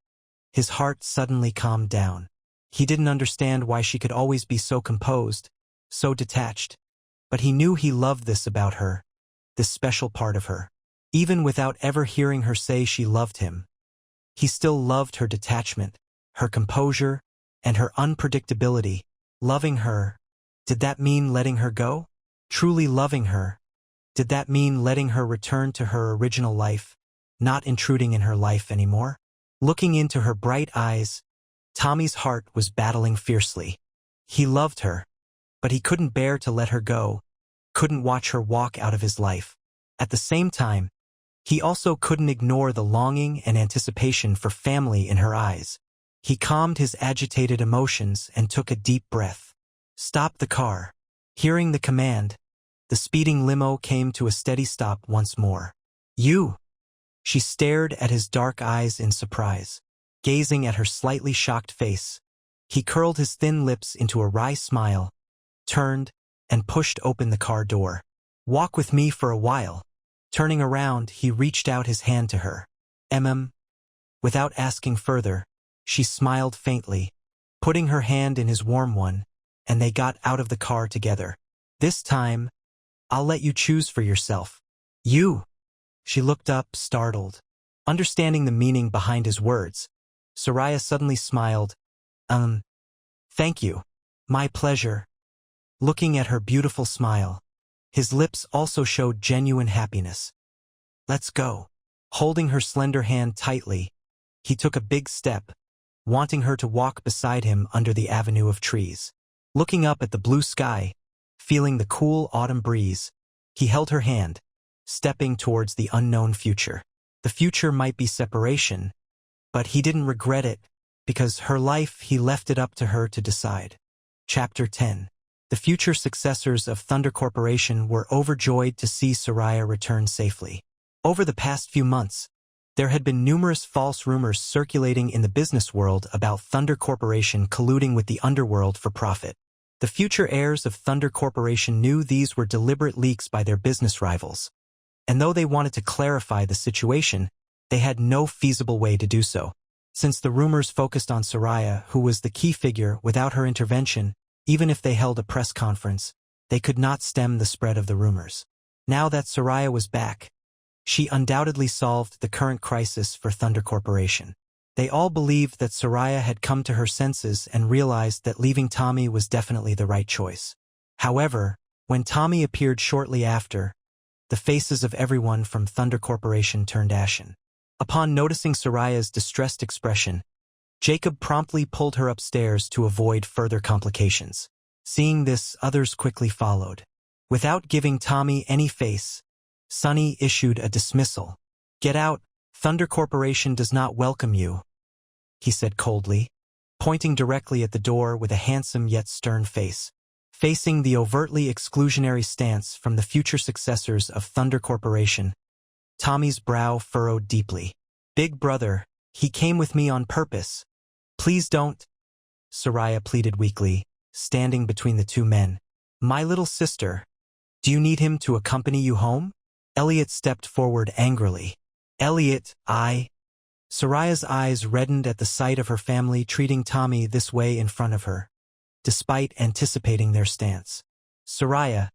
his heart suddenly calmed down. He didn't understand why she could always be so composed, so detached. But he knew he loved this about her, this special part of her. Even without ever hearing her say she loved him, he still loved her detachment, her composure, and her unpredictability. Loving her, did that mean letting her go? Truly loving her, did that mean letting her return to her original life, not intruding in her life anymore? Looking into her bright eyes, Tommy's heart was battling fiercely. He loved her, but he couldn't bear to let her go, couldn't watch her walk out of his life. At the same time, he also couldn't ignore the longing and anticipation for family in her eyes. He calmed his agitated emotions and took a deep breath. Stop the car. Hearing the command, the speeding limo came to a steady stop once more. You! She stared at his dark eyes in surprise. Gazing at her slightly shocked face, he curled his thin lips into a wry smile, turned, and pushed open the car door. Walk with me for a while. Turning around, he reached out his hand to her. Without asking further, she smiled faintly, putting her hand in his warm one, and they got out of the car together. This time, I'll let you choose for yourself. You! She looked up, startled. Understanding the meaning behind his words, Soraya suddenly smiled. Thank you. My pleasure. Looking at her beautiful smile, his lips also showed genuine happiness. Let's go. Holding her slender hand tightly, he took a big step, wanting her to walk beside him under the avenue of trees. Looking up at the blue sky, feeling the cool autumn breeze, he held her hand, stepping towards the unknown future. The future might be separation, but he didn't regret it, because her life he left it up to her to decide. Chapter 10. The future successors of Thunder Corporation were overjoyed to see Soraya return safely. Over the past few months, there had been numerous false rumors circulating in the business world about Thunder Corporation colluding with the underworld for profit. The future heirs of Thunder Corporation knew these were deliberate leaks by their business rivals, and though they wanted to clarify the situation, they had no feasible way to do so. Since the rumors focused on Soraya, who was the key figure, without her intervention, even if they held a press conference, they could not stem the spread of the rumors. Now that Soraya was back, she undoubtedly solved the current crisis for Thunder Corporation. They all believed that Soraya had come to her senses and realized that leaving Tommy was definitely the right choice. However, when Tommy appeared shortly after, the faces of everyone from Thunder Corporation turned ashen. Upon noticing Soraya's distressed expression, Jacob promptly pulled her upstairs to avoid further complications. Seeing this, others quickly followed. Without giving Tommy any face, Sonny issued a dismissal. Get out, Thunder Corporation does not welcome you, he said coldly, pointing directly at the door with a handsome yet stern face. Facing the overtly exclusionary stance from the future successors of Thunder Corporation, Tommy's brow furrowed deeply. Big brother, he came with me on purpose. Please don't, Soraya pleaded weakly, standing between the two men. My little sister, do you need him to accompany you home? Elliot stepped forward angrily. Elliot, Soraya's eyes reddened at the sight of her family treating Tommy this way in front of her, despite anticipating their stance. Soraya,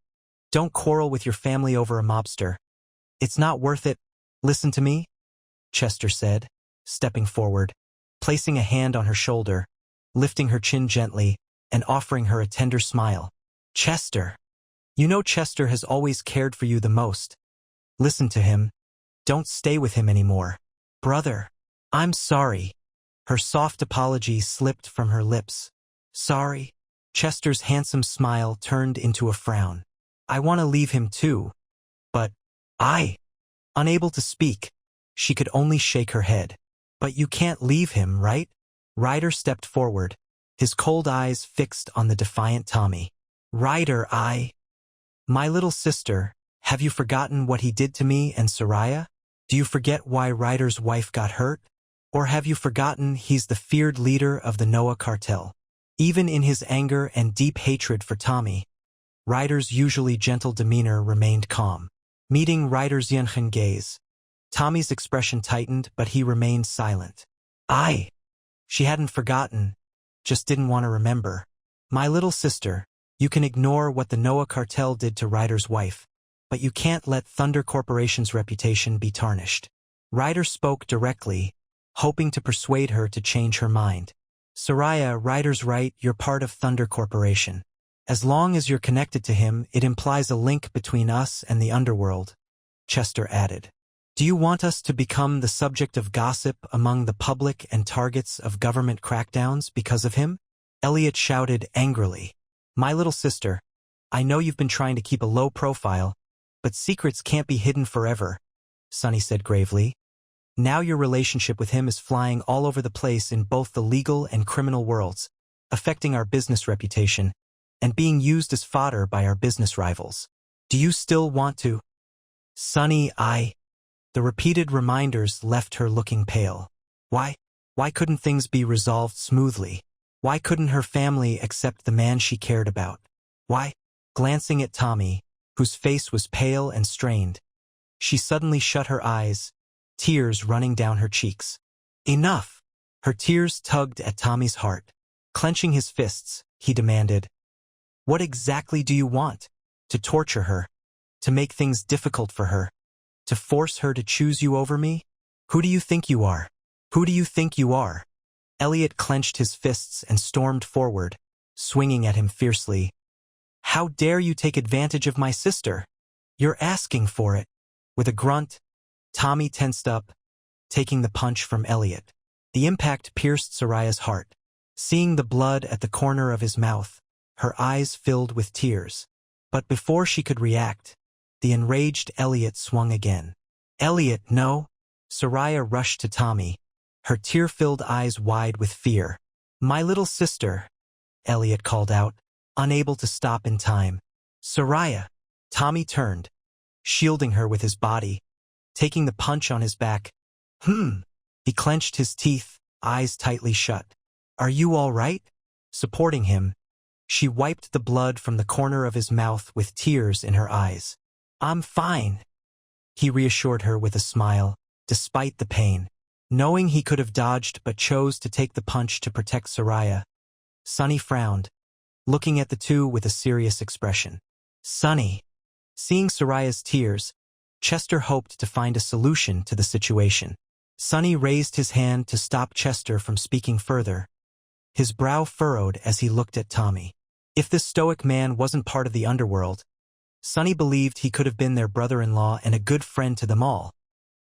don't quarrel with your family over a mobster. It's not worth it. Listen to me, Chester said, stepping forward, placing a hand on her shoulder, lifting her chin gently, and offering her a tender smile. Chester, you know Chester has always cared for you the most. Listen to him. Don't stay with him anymore. Brother, I'm sorry. Her soft apology slipped from her lips. Sorry? Chester's handsome smile turned into a frown. I want to leave him too, but unable to speak, she could only shake her head. But you can't leave him, right? Ryder stepped forward, his cold eyes fixed on the defiant Tommy. Ryder, my little sister, have you forgotten what he did to me and Soraya? Do you forget why Ryder's wife got hurt? Or have you forgotten he's the feared leader of the Noah cartel? Even in his anger and deep hatred for Tommy, Ryder's usually gentle demeanor remained calm. Meeting Ryder's Yunchen gaze, Tommy's expression tightened, but he remained silent. She hadn't forgotten, just didn't want to remember. My little sister, you can ignore what the Noah cartel did to Ryder's wife, but you can't let Thunder Corporation's reputation be tarnished. Ryder spoke directly, hoping to persuade her to change her mind. Soraya, writer's right, you're part of Thunder Corporation. As long as you're connected to him, it implies a link between us and the underworld, Chester added. Do you want us to become the subject of gossip among the public and targets of government crackdowns because of him? Elliot shouted angrily. My little sister, I know you've been trying to keep a low profile, but secrets can't be hidden forever, Sonny said gravely. Now your relationship with him is flying all over the place in both the legal and criminal worlds, affecting our business reputation, and being used as fodder by our business rivals. Do you still want to? Sonny, The repeated reminders left her looking pale. Why couldn't things be resolved smoothly? Why couldn't her family accept the man she cared about? Why? Glancing at Tommy, whose face was pale and strained, she suddenly shut her eyes, tears running down her cheeks. Enough! Her tears tugged at Tommy's heart. Clenching his fists, he demanded, What exactly do you want? To torture her? To make things difficult for her? To force her to choose you over me? Who do you think you are? Who do you think you are? Elliot clenched his fists and stormed forward, swinging at him fiercely. How dare you take advantage of my sister? You're asking for it. With a grunt, Tommy tensed up, taking the punch from Elliot. The impact pierced Soraya's heart. Seeing the blood at the corner of his mouth, her eyes filled with tears. But before she could react, the enraged Elliot swung again. Elliot, no! Soraya rushed to Tommy, her tear-filled eyes wide with fear. My little sister, Elliot called out, unable to stop in time. Soraya! Tommy turned, shielding her with his body, taking the punch on his back. He clenched his teeth, eyes tightly shut. Are you all right? Supporting him, she wiped the blood from the corner of his mouth with tears in her eyes. I'm fine, he reassured her with a smile, despite the pain. Knowing he could have dodged but chose to take the punch to protect Soraya, Sonny frowned, looking at the two with a serious expression. Sonny. Seeing Soraya's tears, Chester hoped to find a solution to the situation. Sonny raised his hand to stop Chester from speaking further. His brow furrowed as he looked at Tommy. If this stoic man wasn't part of the underworld, Sonny believed he could have been their brother-in-law and a good friend to them all.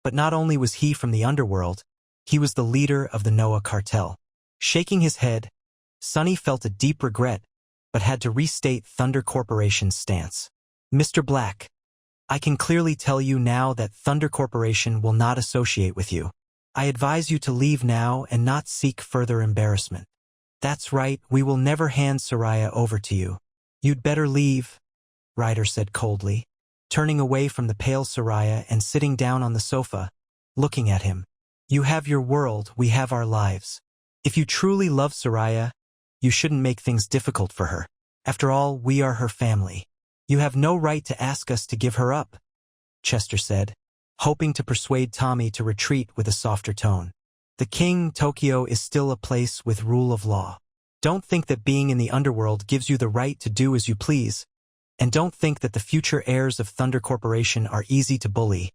But not only was he from the underworld, he was the leader of the Noah cartel. Shaking his head, Sonny felt a deep regret, but had to restate Thunder Corporation's stance. Mr. Black, I can clearly tell you now that Thunder Corporation will not associate with you. I advise you to leave now and not seek further embarrassment. That's right, we will never hand Soraya over to you. You'd better leave, Ryder said coldly, turning away from the pale Soraya and sitting down on the sofa, looking at him. You have your world, we have our lives. If you truly love Soraya, you shouldn't make things difficult for her. After all, we are her family. You have no right to ask us to give her up, Chester said, hoping to persuade Tommy to retreat with a softer tone. The King, Tokyo is still a place with rule of law. Don't think that being in the underworld gives you the right to do as you please. And don't think that the future heirs of Thunder Corporation are easy to bully.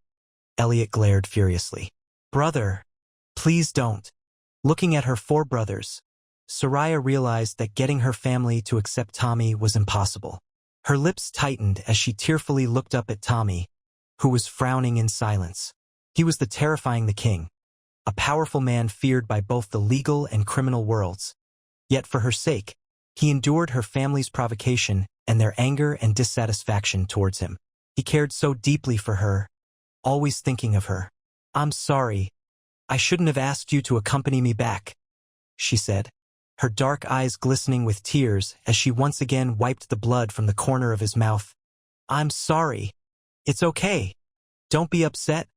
Elliot glared furiously. Brother, please don't. Looking at her four brothers, Soraya realized that getting her family to accept Tommy was impossible. Her lips tightened as she tearfully looked up at Tommy, who was frowning in silence. He was the terrifying the King, a powerful man feared by both the legal and criminal worlds. Yet for her sake, he endured her family's provocation and their anger and dissatisfaction towards him. He cared so deeply for her, always thinking of her. I'm sorry. I shouldn't have asked you to accompany me back, she said, her dark eyes glistening with tears as she once again wiped the blood from the corner of his mouth. I'm sorry. It's okay. Don't be upset,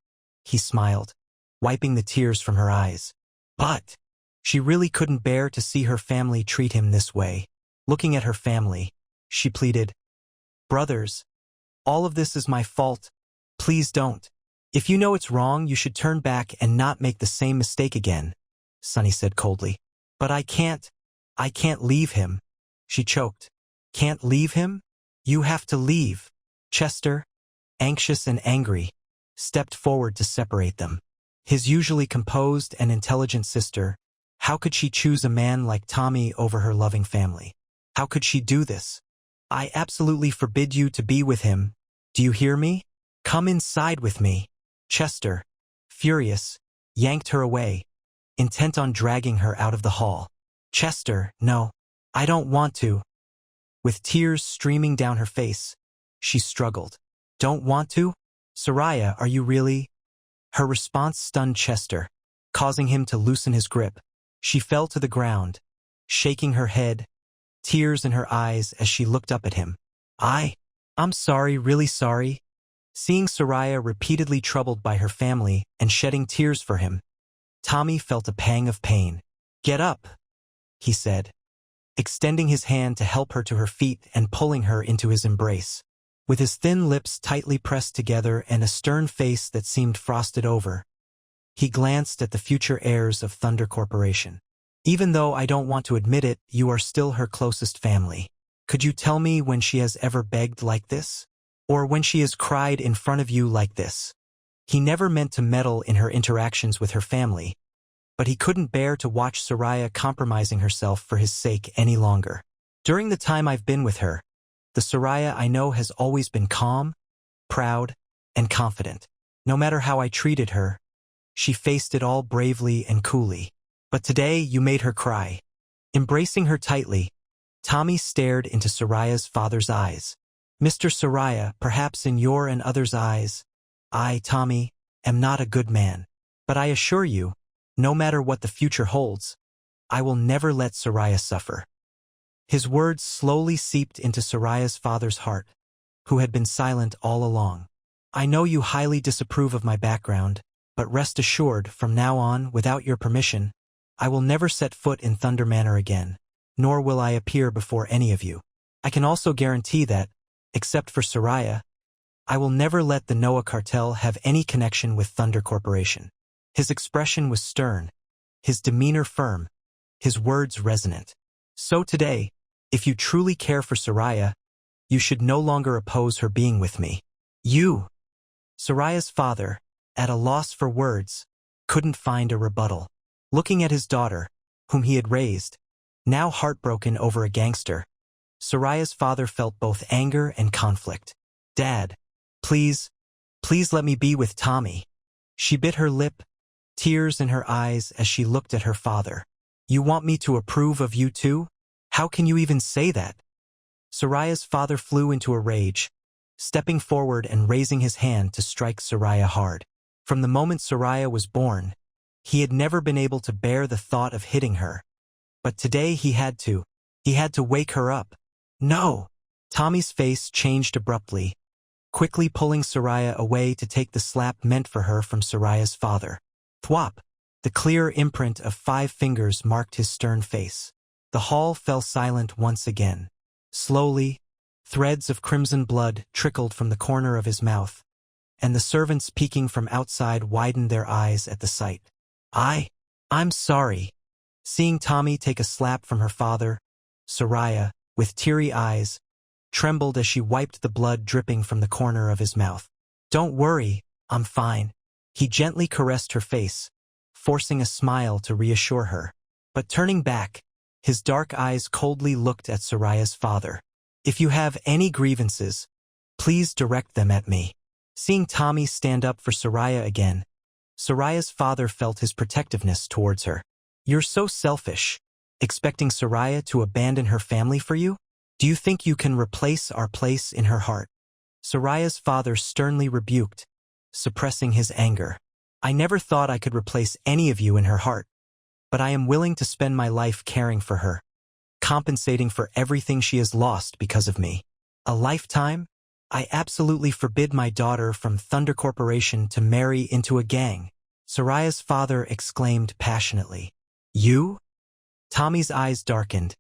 he smiled, wiping the tears from her eyes. But she really couldn't bear to see her family treat him this way. Looking at her family, she pleaded, Brothers, all of this is my fault. Please don't. If you know it's wrong, you should turn back and not make the same mistake again, Sonny said coldly. But I can't leave him, she choked. Can't leave him? You have to leave. Chester, anxious and angry, stepped forward to separate them. His usually composed and intelligent sister, How could she choose a man like Tommy over her loving family? How could she do this? I absolutely forbid you to be with him. Do you hear me? Come inside with me. Chester, furious, yanked her away, intent on dragging her out of the hall. Chester, no, I don't want to. With tears streaming down her face, she struggled. Don't want to? Soraya, are you really? Her response stunned Chester, causing him to loosen his grip. She fell to the ground, shaking her head, tears in her eyes as she looked up at him. I'm sorry, really sorry. Seeing Soraya repeatedly troubled by her family and shedding tears for him, Tommy felt a pang of pain. Get up, he said, extending his hand to help her to her feet and pulling her into his embrace. With his thin lips tightly pressed together and a stern face that seemed frosted over, he glanced at the future heirs of Thunder Corporation. Even though I don't want to admit it, you are still her closest family. Could you tell me when she has ever begged like this? Or when she has cried in front of you like this? He never meant to meddle in her interactions with her family, but he couldn't bear to watch Soraya compromising herself for his sake any longer. During the time I've been with her, the Soraya I know has always been calm, proud, and confident. No matter how I treated her, she faced it all bravely and coolly. But today you made her cry. Embracing her tightly, Tommy stared into Soraya's father's eyes. Mr. Soraya, perhaps in your and others' eyes, I, Tommy, am not a good man. But I assure you, no matter what the future holds, I will never let Soraya suffer. His words slowly seeped into Soraya's father's heart, who had been silent all along. I know you highly disapprove of my background, but rest assured, from now on, without your permission, I will never set foot in Thunder Manor again, nor will I appear before any of you. I can also guarantee that, except for Soraya, I will never let the Noah cartel have any connection with Thunder Corporation. His expression was stern, his demeanor firm, his words resonant. So today, if you truly care for Soraya, you should no longer oppose her being with me. You, Soraya's father, at a loss for words, couldn't find a rebuttal. Looking at his daughter, whom he had raised, now heartbroken over a gangster, Soraya's father felt both anger and conflict. Dad, please let me be with Tommy. She bit her lip, tears in her eyes as she looked at her father. You want me to approve of you too? How can you even say that? Soraya's father flew into a rage, stepping forward and raising his hand to strike Soraya hard. From the moment Soraya was born, he had never been able to bear the thought of hitting her. But today he had to. He had to wake her up. No! Tommy's face changed abruptly, quickly pulling Soraya away to take the slap meant for her from Soraya's father. Thwop! The clear imprint of 5 fingers marked his stern face. The hall fell silent once again. Slowly, threads of crimson blood trickled from the corner of his mouth, and the servants peeking from outside widened their eyes at the sight. I'm sorry. Seeing Tommy take a slap from her father, Soraya, with teary eyes, trembled as she wiped the blood dripping from the corner of his mouth. Don't worry, I'm fine. He gently caressed her face, forcing a smile to reassure her. But turning back, his dark eyes coldly looked at Soraya's father. If you have any grievances, please direct them at me. Seeing Tommy stand up for Soraya again, Soraya's father felt his protectiveness towards her. You're so selfish, expecting Soraya to abandon her family for you? Do you think you can replace our place in her heart? Soraya's father sternly rebuked, suppressing his anger. I never thought I could replace any of you in her heart, but I am willing to spend my life caring for her, compensating for everything she has lost because of me. A lifetime? I absolutely forbid my daughter from Thunder Corporation to marry into a gang, Soraya's father exclaimed passionately. You? Tommy's eyes darkened,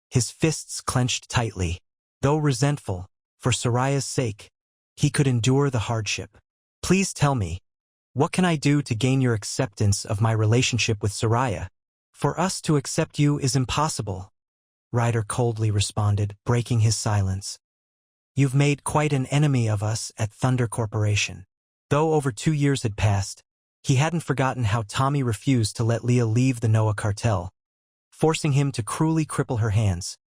his fists clenched tightly. Though resentful, for Soraya's sake, he could endure the hardship. Please tell me, what can I do to gain your acceptance of my relationship with Soraya? For us to accept you is impossible, Ryder coldly responded, breaking his silence. You've made quite an enemy of us at Thunder Corporation. Though over 2 years had passed, he hadn't forgotten how Tommy refused to let Leah leave the Noah cartel, forcing him to cruelly cripple her hands,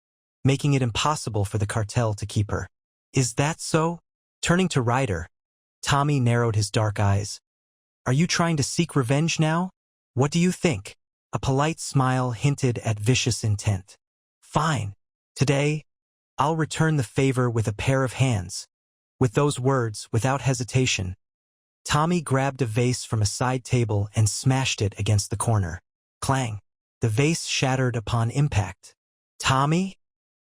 making it impossible for the cartel to keep her. Is that so? Turning to Ryder, Tommy narrowed his dark eyes. Are you trying to seek revenge now? What do you think? A polite smile hinted at vicious intent. Fine. Today, I'll return the favor with a pair of hands. With those words, without hesitation, Tommy grabbed a vase from a side table and smashed it against the corner. Clang. The vase shattered upon impact. Tommy?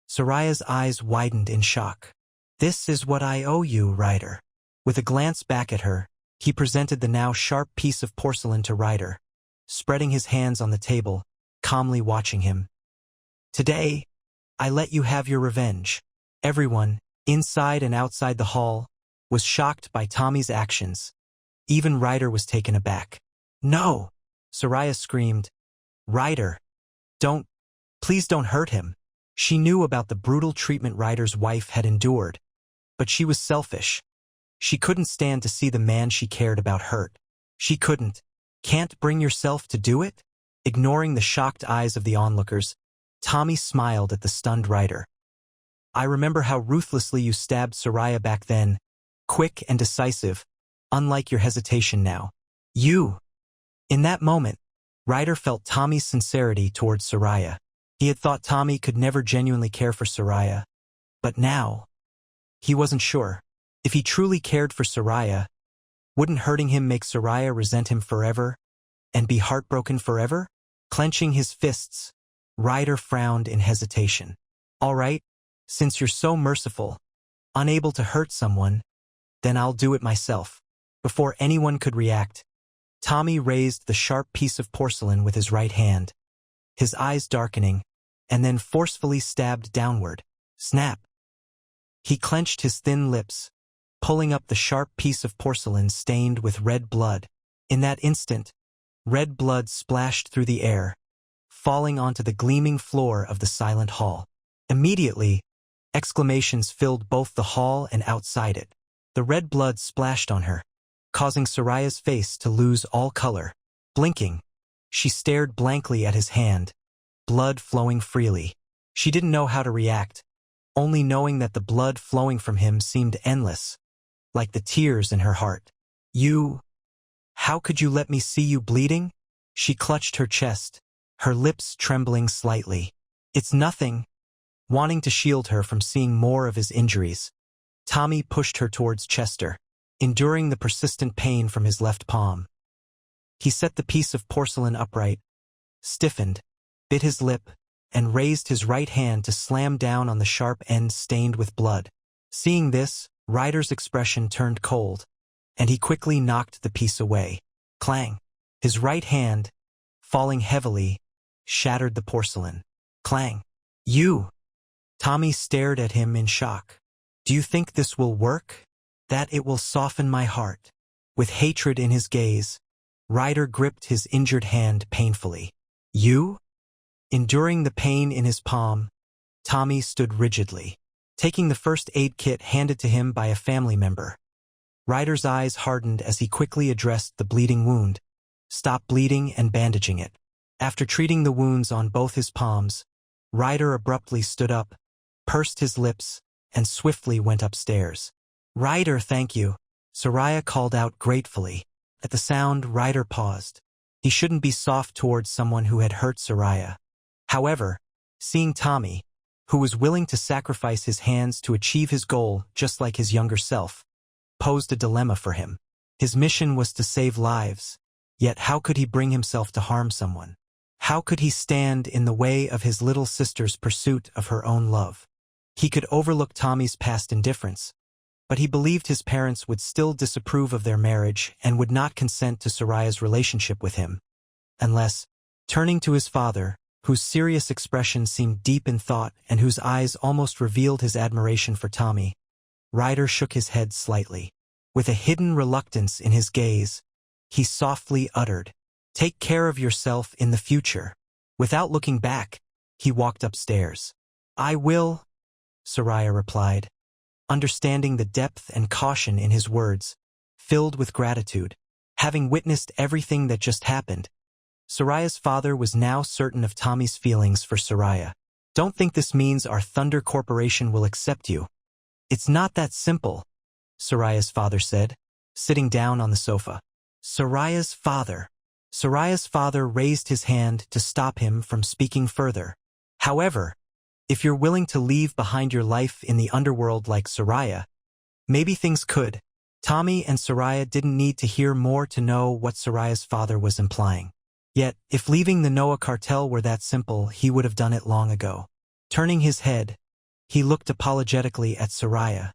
Soraya's eyes widened in shock. This is what I owe you, Ryder. With a glance back at her, he presented the now sharp piece of porcelain to Ryder, spreading his hands on the table, calmly watching him. Today, I let you have your revenge. Everyone, inside and outside the hall, was shocked by Tommy's actions. Even Ryder was taken aback. No! Soraya screamed. Ryder, please don't hurt him. She knew about the brutal treatment Ryder's wife had endured, but she was selfish. She couldn't stand to see the man she cared about hurt. She can't bring yourself to do it? Ignoring the shocked eyes of the onlookers, Tommy smiled at the stunned Ryder. I remember how ruthlessly you stabbed Soraya back then, quick and decisive, unlike your hesitation now. In that moment, Ryder felt Tommy's sincerity towards Soraya. He had thought Tommy could never genuinely care for Soraya, but now, he wasn't sure. If he truly cared for Soraya, wouldn't hurting him make Soraya resent him forever and be heartbroken forever? Clenching his fists, Ryder frowned in hesitation. All right, since you're so merciful, unable to hurt someone, then I'll do it myself. Before anyone could react, Tommy raised the sharp piece of porcelain with his right hand, his eyes darkening, and then forcefully stabbed downward. Snap! He clenched his thin lips, pulling up the sharp piece of porcelain stained with red blood. In that instant, red blood splashed through the air, falling onto the gleaming floor of the silent hall. Immediately, exclamations filled both the hall and outside it. The red blood splashed on her, causing Soraya's face to lose all color. Blinking, she stared blankly at his hand, blood flowing freely. She didn't know how to react, only knowing that the blood flowing from him seemed endless, like the tears in her heart. How could you let me see you bleeding? She clutched her chest, her lips trembling slightly. It's nothing. Wanting to shield her from seeing more of his injuries, Tommy pushed her towards Chester, enduring the persistent pain from his left palm. He set the piece of porcelain upright, stiffened, bit his lip, and raised his right hand to slam down on the sharp end stained with blood. Seeing this, Ryder's expression turned cold, and he quickly knocked the piece away. Clang! His right hand, falling heavily, shattered the porcelain. Clang! Tommy stared at him in shock. Do you think this will work? That it will soften my heart? With hatred in his gaze, Ryder gripped his injured hand painfully. Enduring the pain in his palm, Tommy stood rigidly, taking the first aid kit handed to him by a family member. Ryder's eyes hardened as he quickly addressed the bleeding wound, stopped bleeding and bandaging it. After treating the wounds on both his palms, Ryder abruptly stood up, pursed his lips, and swiftly went upstairs. Ryder, thank you, Soraya called out gratefully. At the sound, Ryder paused. He shouldn't be soft towards someone who had hurt Soraya. However, seeing Tommy, who was willing to sacrifice his hands to achieve his goal just like his younger self, posed a dilemma for him. His mission was to save lives, yet how could he bring himself to harm someone? How could he stand in the way of his little sister's pursuit of her own love? He could overlook Tommy's past indifference, but he believed his parents would still disapprove of their marriage and would not consent to Soraya's relationship with him, unless, turning to his father, whose serious expression seemed deep in thought and whose eyes almost revealed his admiration for Tommy, Ryder shook his head slightly. With a hidden reluctance in his gaze, he softly uttered, "Take care of yourself in the future." Without looking back, he walked upstairs. "I will," Soraya replied, understanding the depth and caution in his words, filled with gratitude. Having witnessed everything that just happened, Soraya's father was now certain of Tommy's feelings for Soraya. Don't think this means our Thunder Corporation will accept you. It's not that simple, Soraya's father said, sitting down on the sofa. Soraya's father raised his hand to stop him from speaking further. However, if you're willing to leave behind your life in the underworld like Soraya, maybe things could. Tommy and Soraya didn't need to hear more to know what Soraya's father was implying. Yet, if leaving the Noah cartel were that simple, he would have done it long ago. Turning his head, he looked apologetically at Soraya,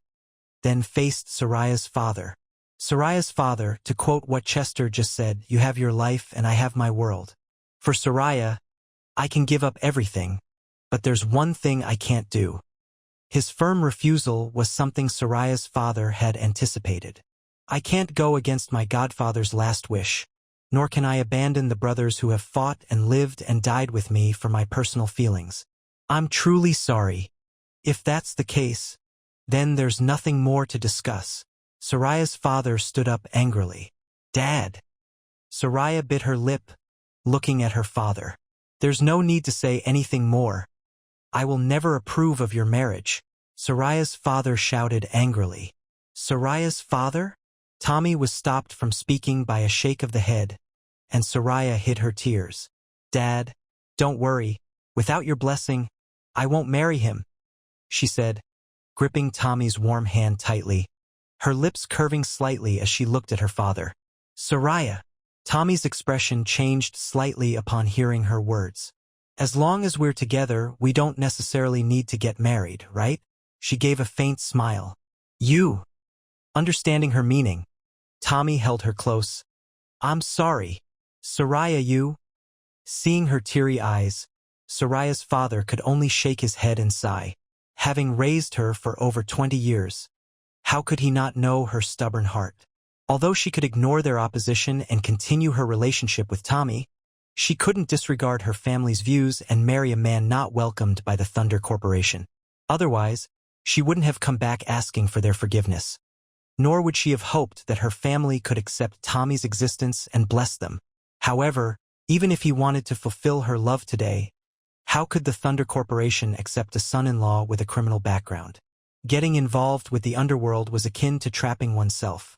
then faced Soraya's father. Soraya's father, to quote what Chester just said, "You have your life and I have my world. For Soraya, I can give up everything, but there's one thing I can't do." His firm refusal was something Soraya's father had anticipated. "I can't go against my godfather's last wish, nor can I abandon the brothers who have fought and lived and died with me for my personal feelings. I'm truly sorry. If that's the case, then there's nothing more to discuss." Soraya's father stood up angrily. "Dad." Soraya bit her lip, looking at her father. "There's no need to say anything more. I will never approve of your marriage," Soraya's father shouted angrily. Soraya's father? Tommy was stopped from speaking by a shake of the head, and Soraya hid her tears. "Dad, don't worry. Without your blessing, I won't marry him," she said, gripping Tommy's warm hand tightly, her lips curving slightly as she looked at her father. "Soraya." Tommy's expression changed slightly upon hearing her words. "As long as we're together, we don't necessarily need to get married, right?" She gave a faint smile. "You." Understanding her meaning, Tommy held her close. "I'm sorry. Soraya, you." Seeing her teary eyes, Soraya's father could only shake his head and sigh. Having raised her for over 20 years, how could he not know her stubborn heart? Although she could ignore their opposition and continue her relationship with Tommy, she couldn't disregard her family's views and marry a man not welcomed by the Thunder Corporation. Otherwise, she wouldn't have come back asking for their forgiveness. Nor would she have hoped that her family could accept Tommy's existence and bless them. However, even if he wanted to fulfill her love today, how could the Thunder Corporation accept a son-in-law with a criminal background? Getting involved with the underworld was akin to trapping oneself.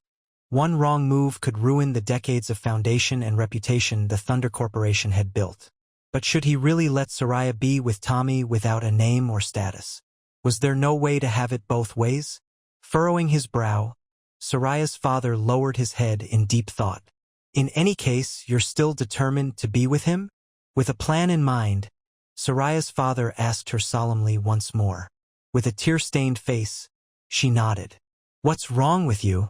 One wrong move could ruin the decades of foundation and reputation the Thunder Corporation had built. But should he really let Soraya be with Tommy without a name or status? Was there no way to have it both ways? Furrowing his brow, Soraya's father lowered his head in deep thought. "In any case, you're still determined to be with him?" With a plan in mind, Soraya's father asked her solemnly once more. With a tear-stained face, she nodded. "What's wrong with you?"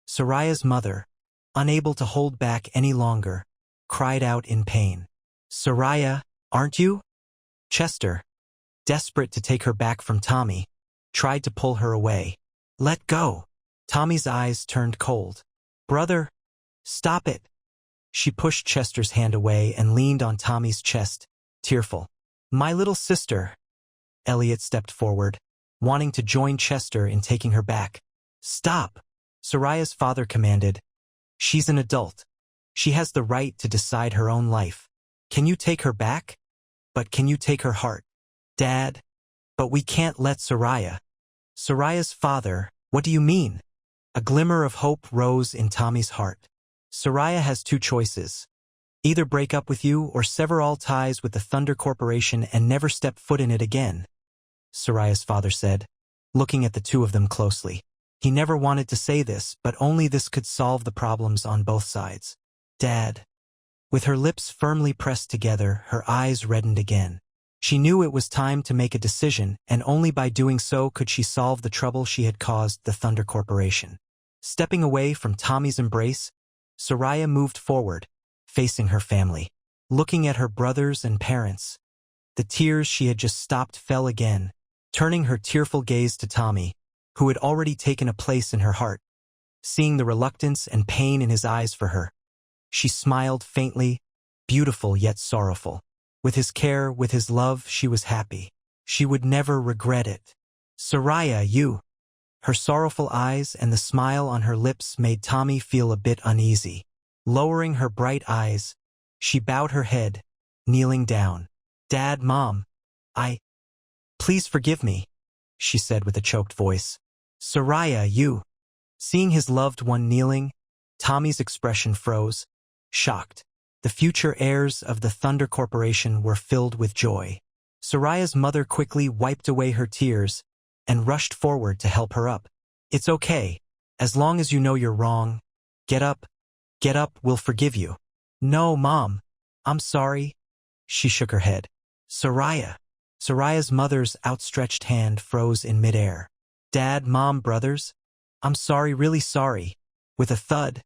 Soraya's mother, unable to hold back any longer, cried out in pain. "Soraya, aren't you?" Chester, desperate to take her back from Tommy, tried to pull her away. "Let go." Tommy's eyes turned cold. "Brother, stop it." She pushed Chester's hand away and leaned on Tommy's chest, tearful. "My little sister." Elliot stepped forward, wanting to join Chester in taking her back. "Stop," Soraya's father commanded. "She's an adult. She has the right to decide her own life. Can you take her back? But can you take her heart?" "Dad, but we can't let Soraya." Soraya's father, "What do you mean?" A glimmer of hope rose in Tommy's heart. "Soraya has two choices. Either break up with you or sever all ties with the Thunder Corporation and never step foot in it again," Soraya's father said, looking at the two of them closely. He never wanted to say this, but only this could solve the problems on both sides. "Dad." With her lips firmly pressed together, her eyes reddened again. She knew it was time to make a decision, and only by doing so could she solve the trouble she had caused the Thunder Corporation. Stepping away from Tommy's embrace, Soraya moved forward, facing her family. Looking at her brothers and parents, the tears she had just stopped fell again, turning her tearful gaze to Tommy, who had already taken a place in her heart. Seeing the reluctance and pain in his eyes for her, she smiled faintly, beautiful yet sorrowful. With his care, with his love, she was happy. She would never regret it. "Soraya, you." Her sorrowful eyes and the smile on her lips made Tommy feel a bit uneasy. Lowering her bright eyes, She bowed her head, kneeling down. Dad, Mom, please forgive me, she said with a choked voice. Soraya, you. Seeing his loved one kneeling, Tommy's expression froze, shocked. The future heirs of the Thunder Corporation were filled with joy. Soraya's mother quickly wiped away her tears and rushed forward to help her up. It's okay. As long as you know you're wrong. Get up, we'll forgive you. No, Mom. I'm sorry. She shook her head. Soraya. Soraya's mother's outstretched hand froze in midair. Dad, Mom, brothers? I'm sorry, really sorry. With a thud,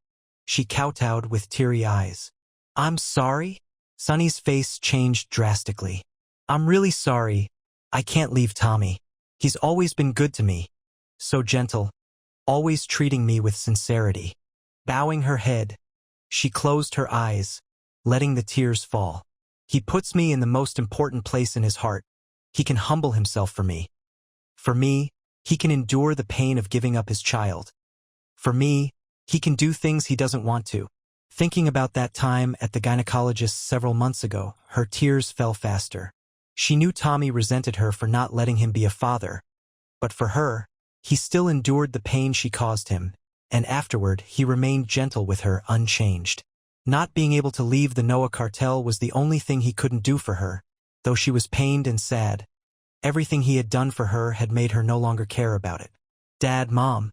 she kowtowed with teary eyes. I'm sorry? Sonny's face changed drastically. I'm really sorry. I can't leave Tommy. He's always been good to me. So gentle, always treating me with sincerity. Bowing her head, she closed her eyes, letting the tears fall. He puts me in the most important place in his heart. He can humble himself for me. For me, he can endure the pain of giving up his child. For me, he can do things he doesn't want to. Thinking about that time at the gynecologist several months ago, her tears fell faster. She knew Tommy resented her for not letting him be a father. But for her, he still endured the pain she caused him, and afterward he remained gentle with her unchanged. Not being able to leave the Noah cartel was the only thing he couldn't do for her, though she was pained and sad. Everything he had done for her had made her no longer care about it. Dad, Mom,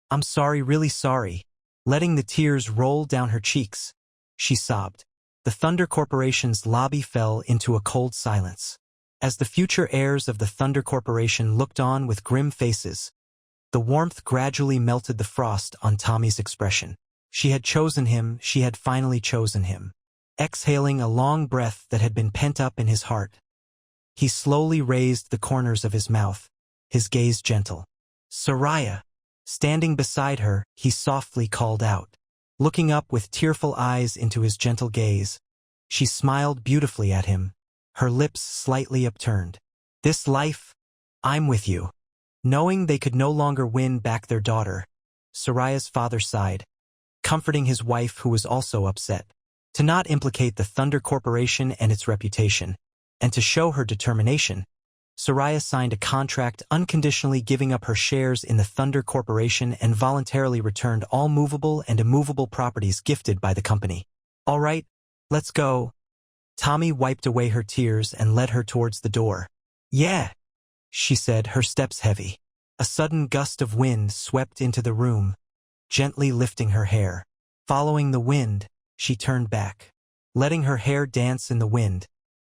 I'm sorry, really sorry. Letting the tears roll down her cheeks, she sobbed. The Thunder Corporation's lobby fell into a cold silence. As the future heirs of the Thunder Corporation looked on with grim faces, the warmth gradually melted the frost on Tommy's expression. She had chosen him, she had finally chosen him. Exhaling a long breath that had been pent up in his heart, he slowly raised the corners of his mouth, his gaze gentle. Soraya. Standing beside her, he softly called out. Looking up with tearful eyes into his gentle gaze, she smiled beautifully at him, her lips slightly upturned. This life, I'm with you. Knowing they could no longer win back their daughter, Soraya's father sighed, comforting his wife who was also upset. To not implicate the Thunder Corporation and its reputation, and to show her determination, Soraya signed a contract unconditionally giving up her shares in the Thunder Corporation and voluntarily returned all movable and immovable properties gifted by the company. All right, let's go. Tommy wiped away her tears and led her towards the door. Yeah, she said, her steps heavy. A sudden gust of wind swept into the room, gently lifting her hair. Following the wind, she turned back. Letting her hair dance in the wind,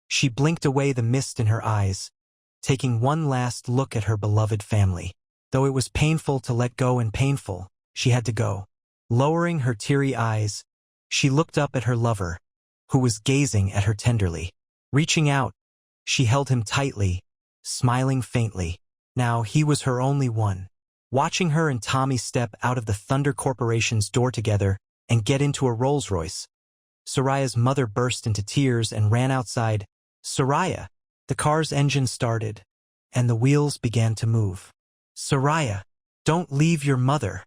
she blinked away the mist in her eyes, taking one last look at her beloved family. Though it was painful to let go and painful, she had to go. Lowering her teary eyes, she looked up at her lover, who was gazing at her tenderly. Reaching out, she held him tightly, smiling faintly. Now he was her only one. Watching her and Tommy step out of the Thunder Corporation's door together and get into a Rolls-Royce, Soraya's mother burst into tears and ran outside. Soraya! The car's engine started, and the wheels began to move. Soraya, don't leave your mother.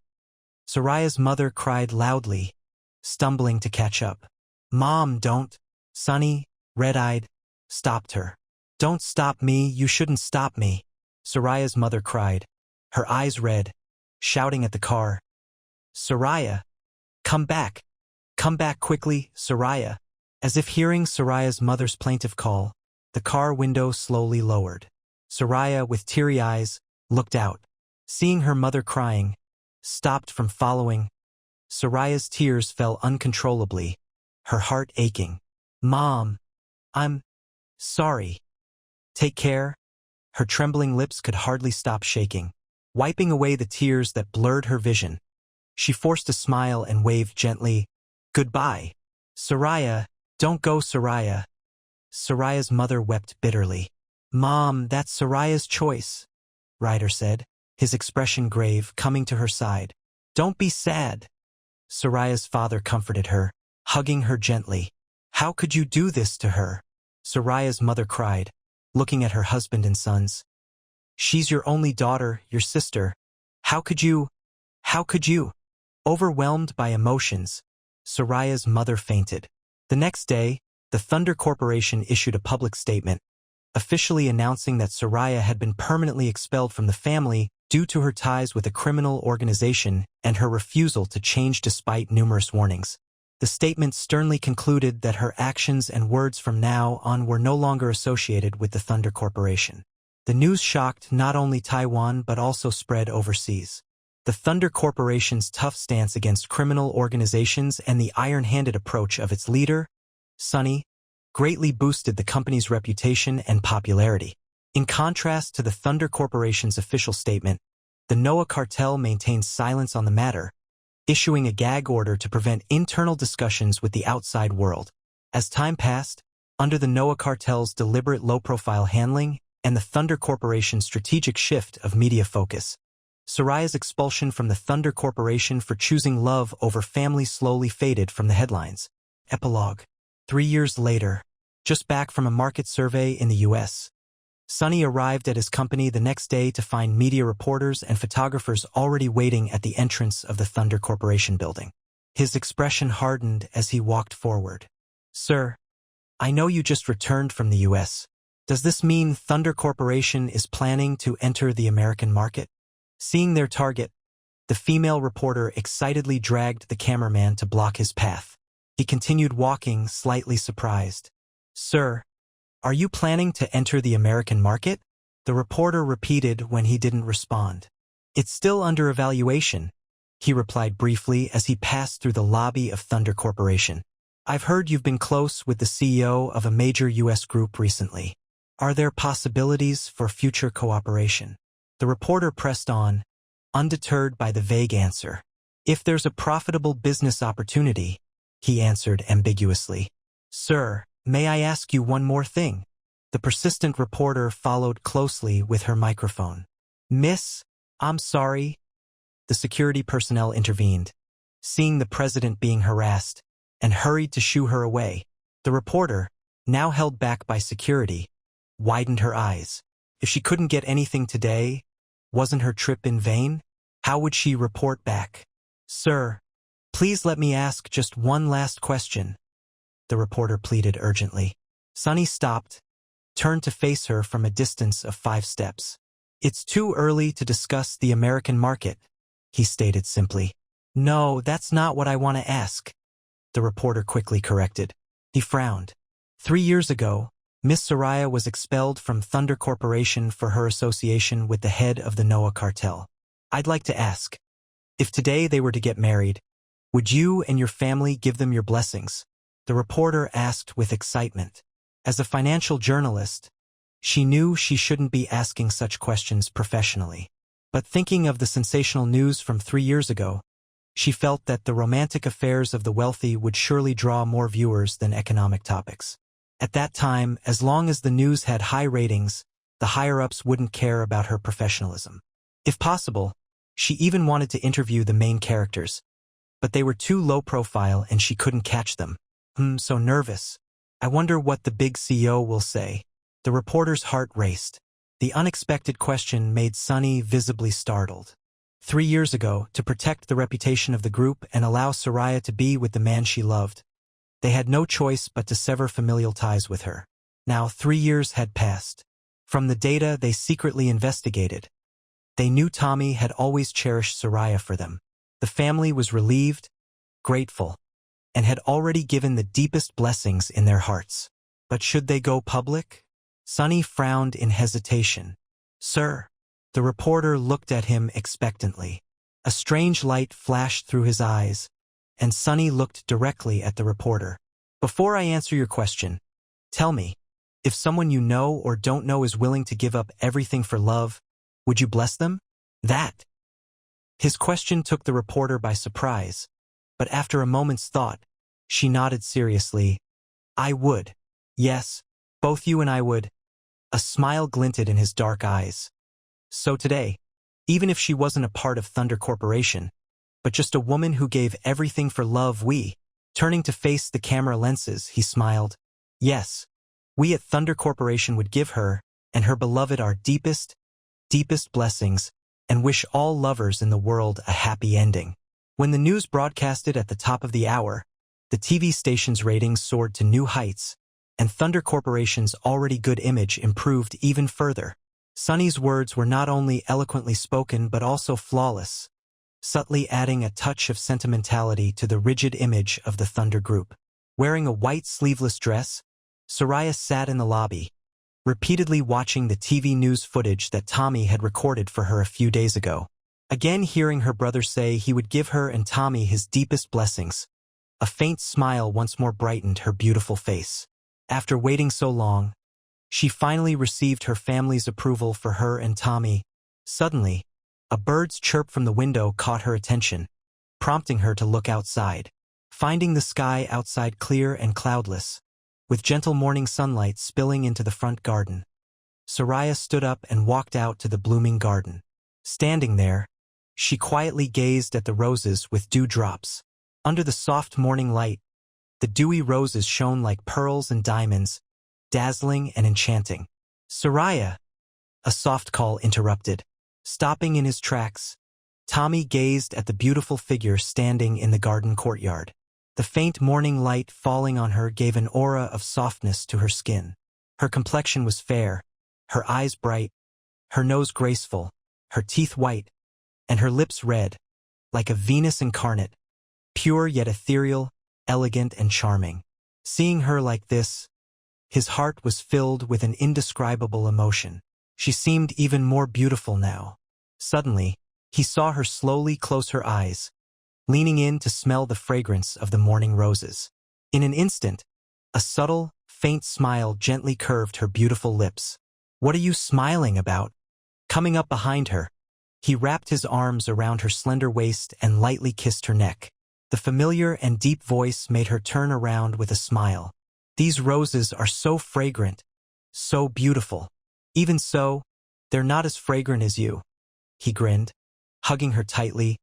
Soraya's mother cried loudly, stumbling to catch up. Mom, don't. Sonny, red-eyed, stopped her. Don't stop me, you shouldn't stop me. Soraya's mother cried, her eyes red, shouting at the car. Soraya, come back. Come back quickly, Soraya. As if hearing Soraya's mother's plaintive call, the car window slowly lowered. Soraya, with teary eyes, looked out. Seeing her mother crying, stopped from following. Soraya's tears fell uncontrollably, her heart aching. Mom, I'm sorry. Take care. Her trembling lips could hardly stop shaking. Wiping away the tears that blurred her vision, she forced a smile and waved gently, Goodbye. Soraya, don't go, Soraya. Soraya's mother wept bitterly. Mom, that's Soraya's choice, Ryder said, his expression grave, coming to her side. Don't be sad. Soraya's father comforted her, hugging her gently. How could you do this to her? Soraya's mother cried, looking at her husband and sons. She's your only daughter, your sister. How could you? How could you? Overwhelmed by emotions, Soraya's mother fainted. The next day, the Thunder Corporation issued a public statement, officially announcing that Soraya had been permanently expelled from the family due to her ties with a criminal organization and her refusal to change despite numerous warnings. The statement sternly concluded that her actions and words from now on were no longer associated with the Thunder Corporation. The news shocked not only Taiwan but also spread overseas. The Thunder Corporation's tough stance against criminal organizations and the iron-handed approach of its leader, Sunny, greatly boosted the company's reputation and popularity. In contrast to the Thunder Corporation's official statement, the Noah cartel maintained silence on the matter, issuing a gag order to prevent internal discussions with the outside world. As time passed, under the Noah cartel's deliberate low-profile handling and the Thunder Corporation's strategic shift of media focus, Soraya's expulsion from the Thunder Corporation for choosing love over family slowly faded from the headlines. Epilogue. 3 years later, just back from a market survey in the U.S., Sunny arrived at his company the next day to find media reporters and photographers already waiting at the entrance of the Thunder Corporation building. His expression hardened as he walked forward. "Sir, I know you just returned from the U.S. Does this mean Thunder Corporation is planning to enter the American market?" Seeing their target, the female reporter excitedly dragged the cameraman to block his path. He continued walking, slightly surprised. "Sir, are you planning to enter the American market?" the reporter repeated when he didn't respond. "It's still under evaluation," he replied briefly as he passed through the lobby of Thunder Corporation. "I've heard you've been close with the CEO of a major U.S. group recently. Are there possibilities for future cooperation?" The reporter pressed on, undeterred by the vague answer. "If there's a profitable business opportunity," he answered ambiguously. "Sir, may I ask you one more thing?" The persistent reporter followed closely with her microphone. "Miss, I'm sorry." The security personnel intervened, seeing the president being harassed, and hurried to shoo her away. The reporter, now held back by security, widened her eyes. If she couldn't get anything today, wasn't her trip in vain? How would she report back? "Sir, please let me ask just one last question," the reporter pleaded urgently. Sunny stopped, turned to face her from a distance of 5 steps. "It's too early to discuss the American market," he stated simply. "No, that's not what I want to ask," the reporter quickly corrected. He frowned. 3 years ago, Miss Soraya was expelled from Thunder Corporation for her association with the head of the Noah cartel. I'd like to ask, if today they were to get married, would you and your family give them your blessings? The reporter asked with excitement. As a financial journalist, she knew she shouldn't be asking such questions professionally. But thinking of the sensational news from 3 years ago, she felt that the romantic affairs of the wealthy would surely draw more viewers than economic topics. At that time, as long as the news had high ratings, the higher-ups wouldn't care about her professionalism. If possible, she even wanted to interview the main characters, but they were too low profile and she couldn't catch them. So nervous. I wonder what the big CEO will say." The reporter's heart raced. The unexpected question made Sunny visibly startled. 3 years ago, to protect the reputation of the group and allow Soraya to be with the man she loved, they had no choice but to sever familial ties with her. Now 3 years had passed. From the data they secretly investigated, they knew Tommy had always cherished Soraya for them. The family was relieved, grateful, and had already given the deepest blessings in their hearts. But should they go public? Sunny frowned in hesitation. "Sir." The reporter looked at him expectantly. A strange light flashed through his eyes, and Sunny looked directly at the reporter. "Before I answer your question, tell me, if someone you know or don't know is willing to give up everything for love, would you bless them?" That. His question took the reporter by surprise, but after a moment's thought, she nodded seriously. "I would. Yes, both you and I would." A smile glinted in his dark eyes. "So today, even if she wasn't a part of Thunder Corporation, but just a woman who gave everything for love, turning to face the camera lenses, he smiled. "Yes, we at Thunder Corporation would give her and her beloved our deepest blessings and wish all lovers in the world a happy ending." When the news broadcasted at the top of the hour, the TV station's ratings soared to new heights, and Thunder Corporation's already good image improved even further. Sunny's words were not only eloquently spoken but also flawless, subtly adding a touch of sentimentality to the rigid image of the Thunder Group. Wearing a white sleeveless dress, Soraya sat in the lobby, repeatedly watching the TV news footage that Tommy had recorded for her a few days ago. Again hearing her brother say he would give her and Tommy his deepest blessings, a faint smile once more brightened her beautiful face. After waiting so long, she finally received her family's approval for her and Tommy. Suddenly, a bird's chirp from the window caught her attention, prompting her to look outside. Finding the sky outside clear and cloudless, with gentle morning sunlight spilling into the front garden, Soraya stood up and walked out to the blooming garden. Standing there, she quietly gazed at the roses with dewdrops. Under the soft morning light, the dewy roses shone like pearls and diamonds, dazzling and enchanting. "Soraya!" a soft call interrupted. Stopping in his tracks, Tommy gazed at the beautiful figure standing in the garden courtyard. The faint morning light falling on her gave an aura of softness to her skin. Her complexion was fair, her eyes bright, her nose graceful, her teeth white, and her lips red, like a Venus incarnate, pure yet ethereal, elegant and charming. Seeing her like this, his heart was filled with an indescribable emotion. She seemed even more beautiful now. Suddenly, he saw her slowly close her eyes, leaning in to smell the fragrance of the morning roses. In an instant, a subtle, faint smile gently curved her beautiful lips. "What are you smiling about?" Coming up behind her, he wrapped his arms around her slender waist and lightly kissed her neck. The familiar and deep voice made her turn around with a smile. "These roses are so fragrant, so beautiful. Even so, they're not as fragrant as you." He grinned, hugging her tightly,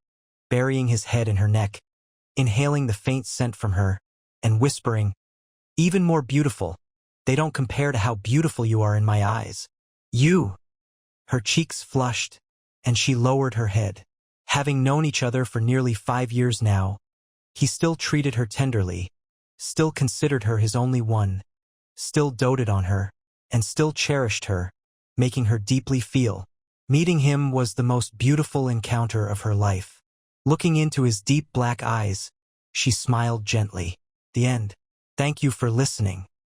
burying his head in her neck, inhaling the faint scent from her, and whispering, "Even more beautiful. They don't compare to how beautiful you are in my eyes. You." Her cheeks flushed, and she lowered her head. Having known each other for nearly 5 years now, he still treated her tenderly, still considered her his only one, still doted on her, and still cherished her, making her deeply feel. Meeting him was the most beautiful encounter of her life. Looking into his deep black eyes, she smiled gently. The end. Thank you for listening.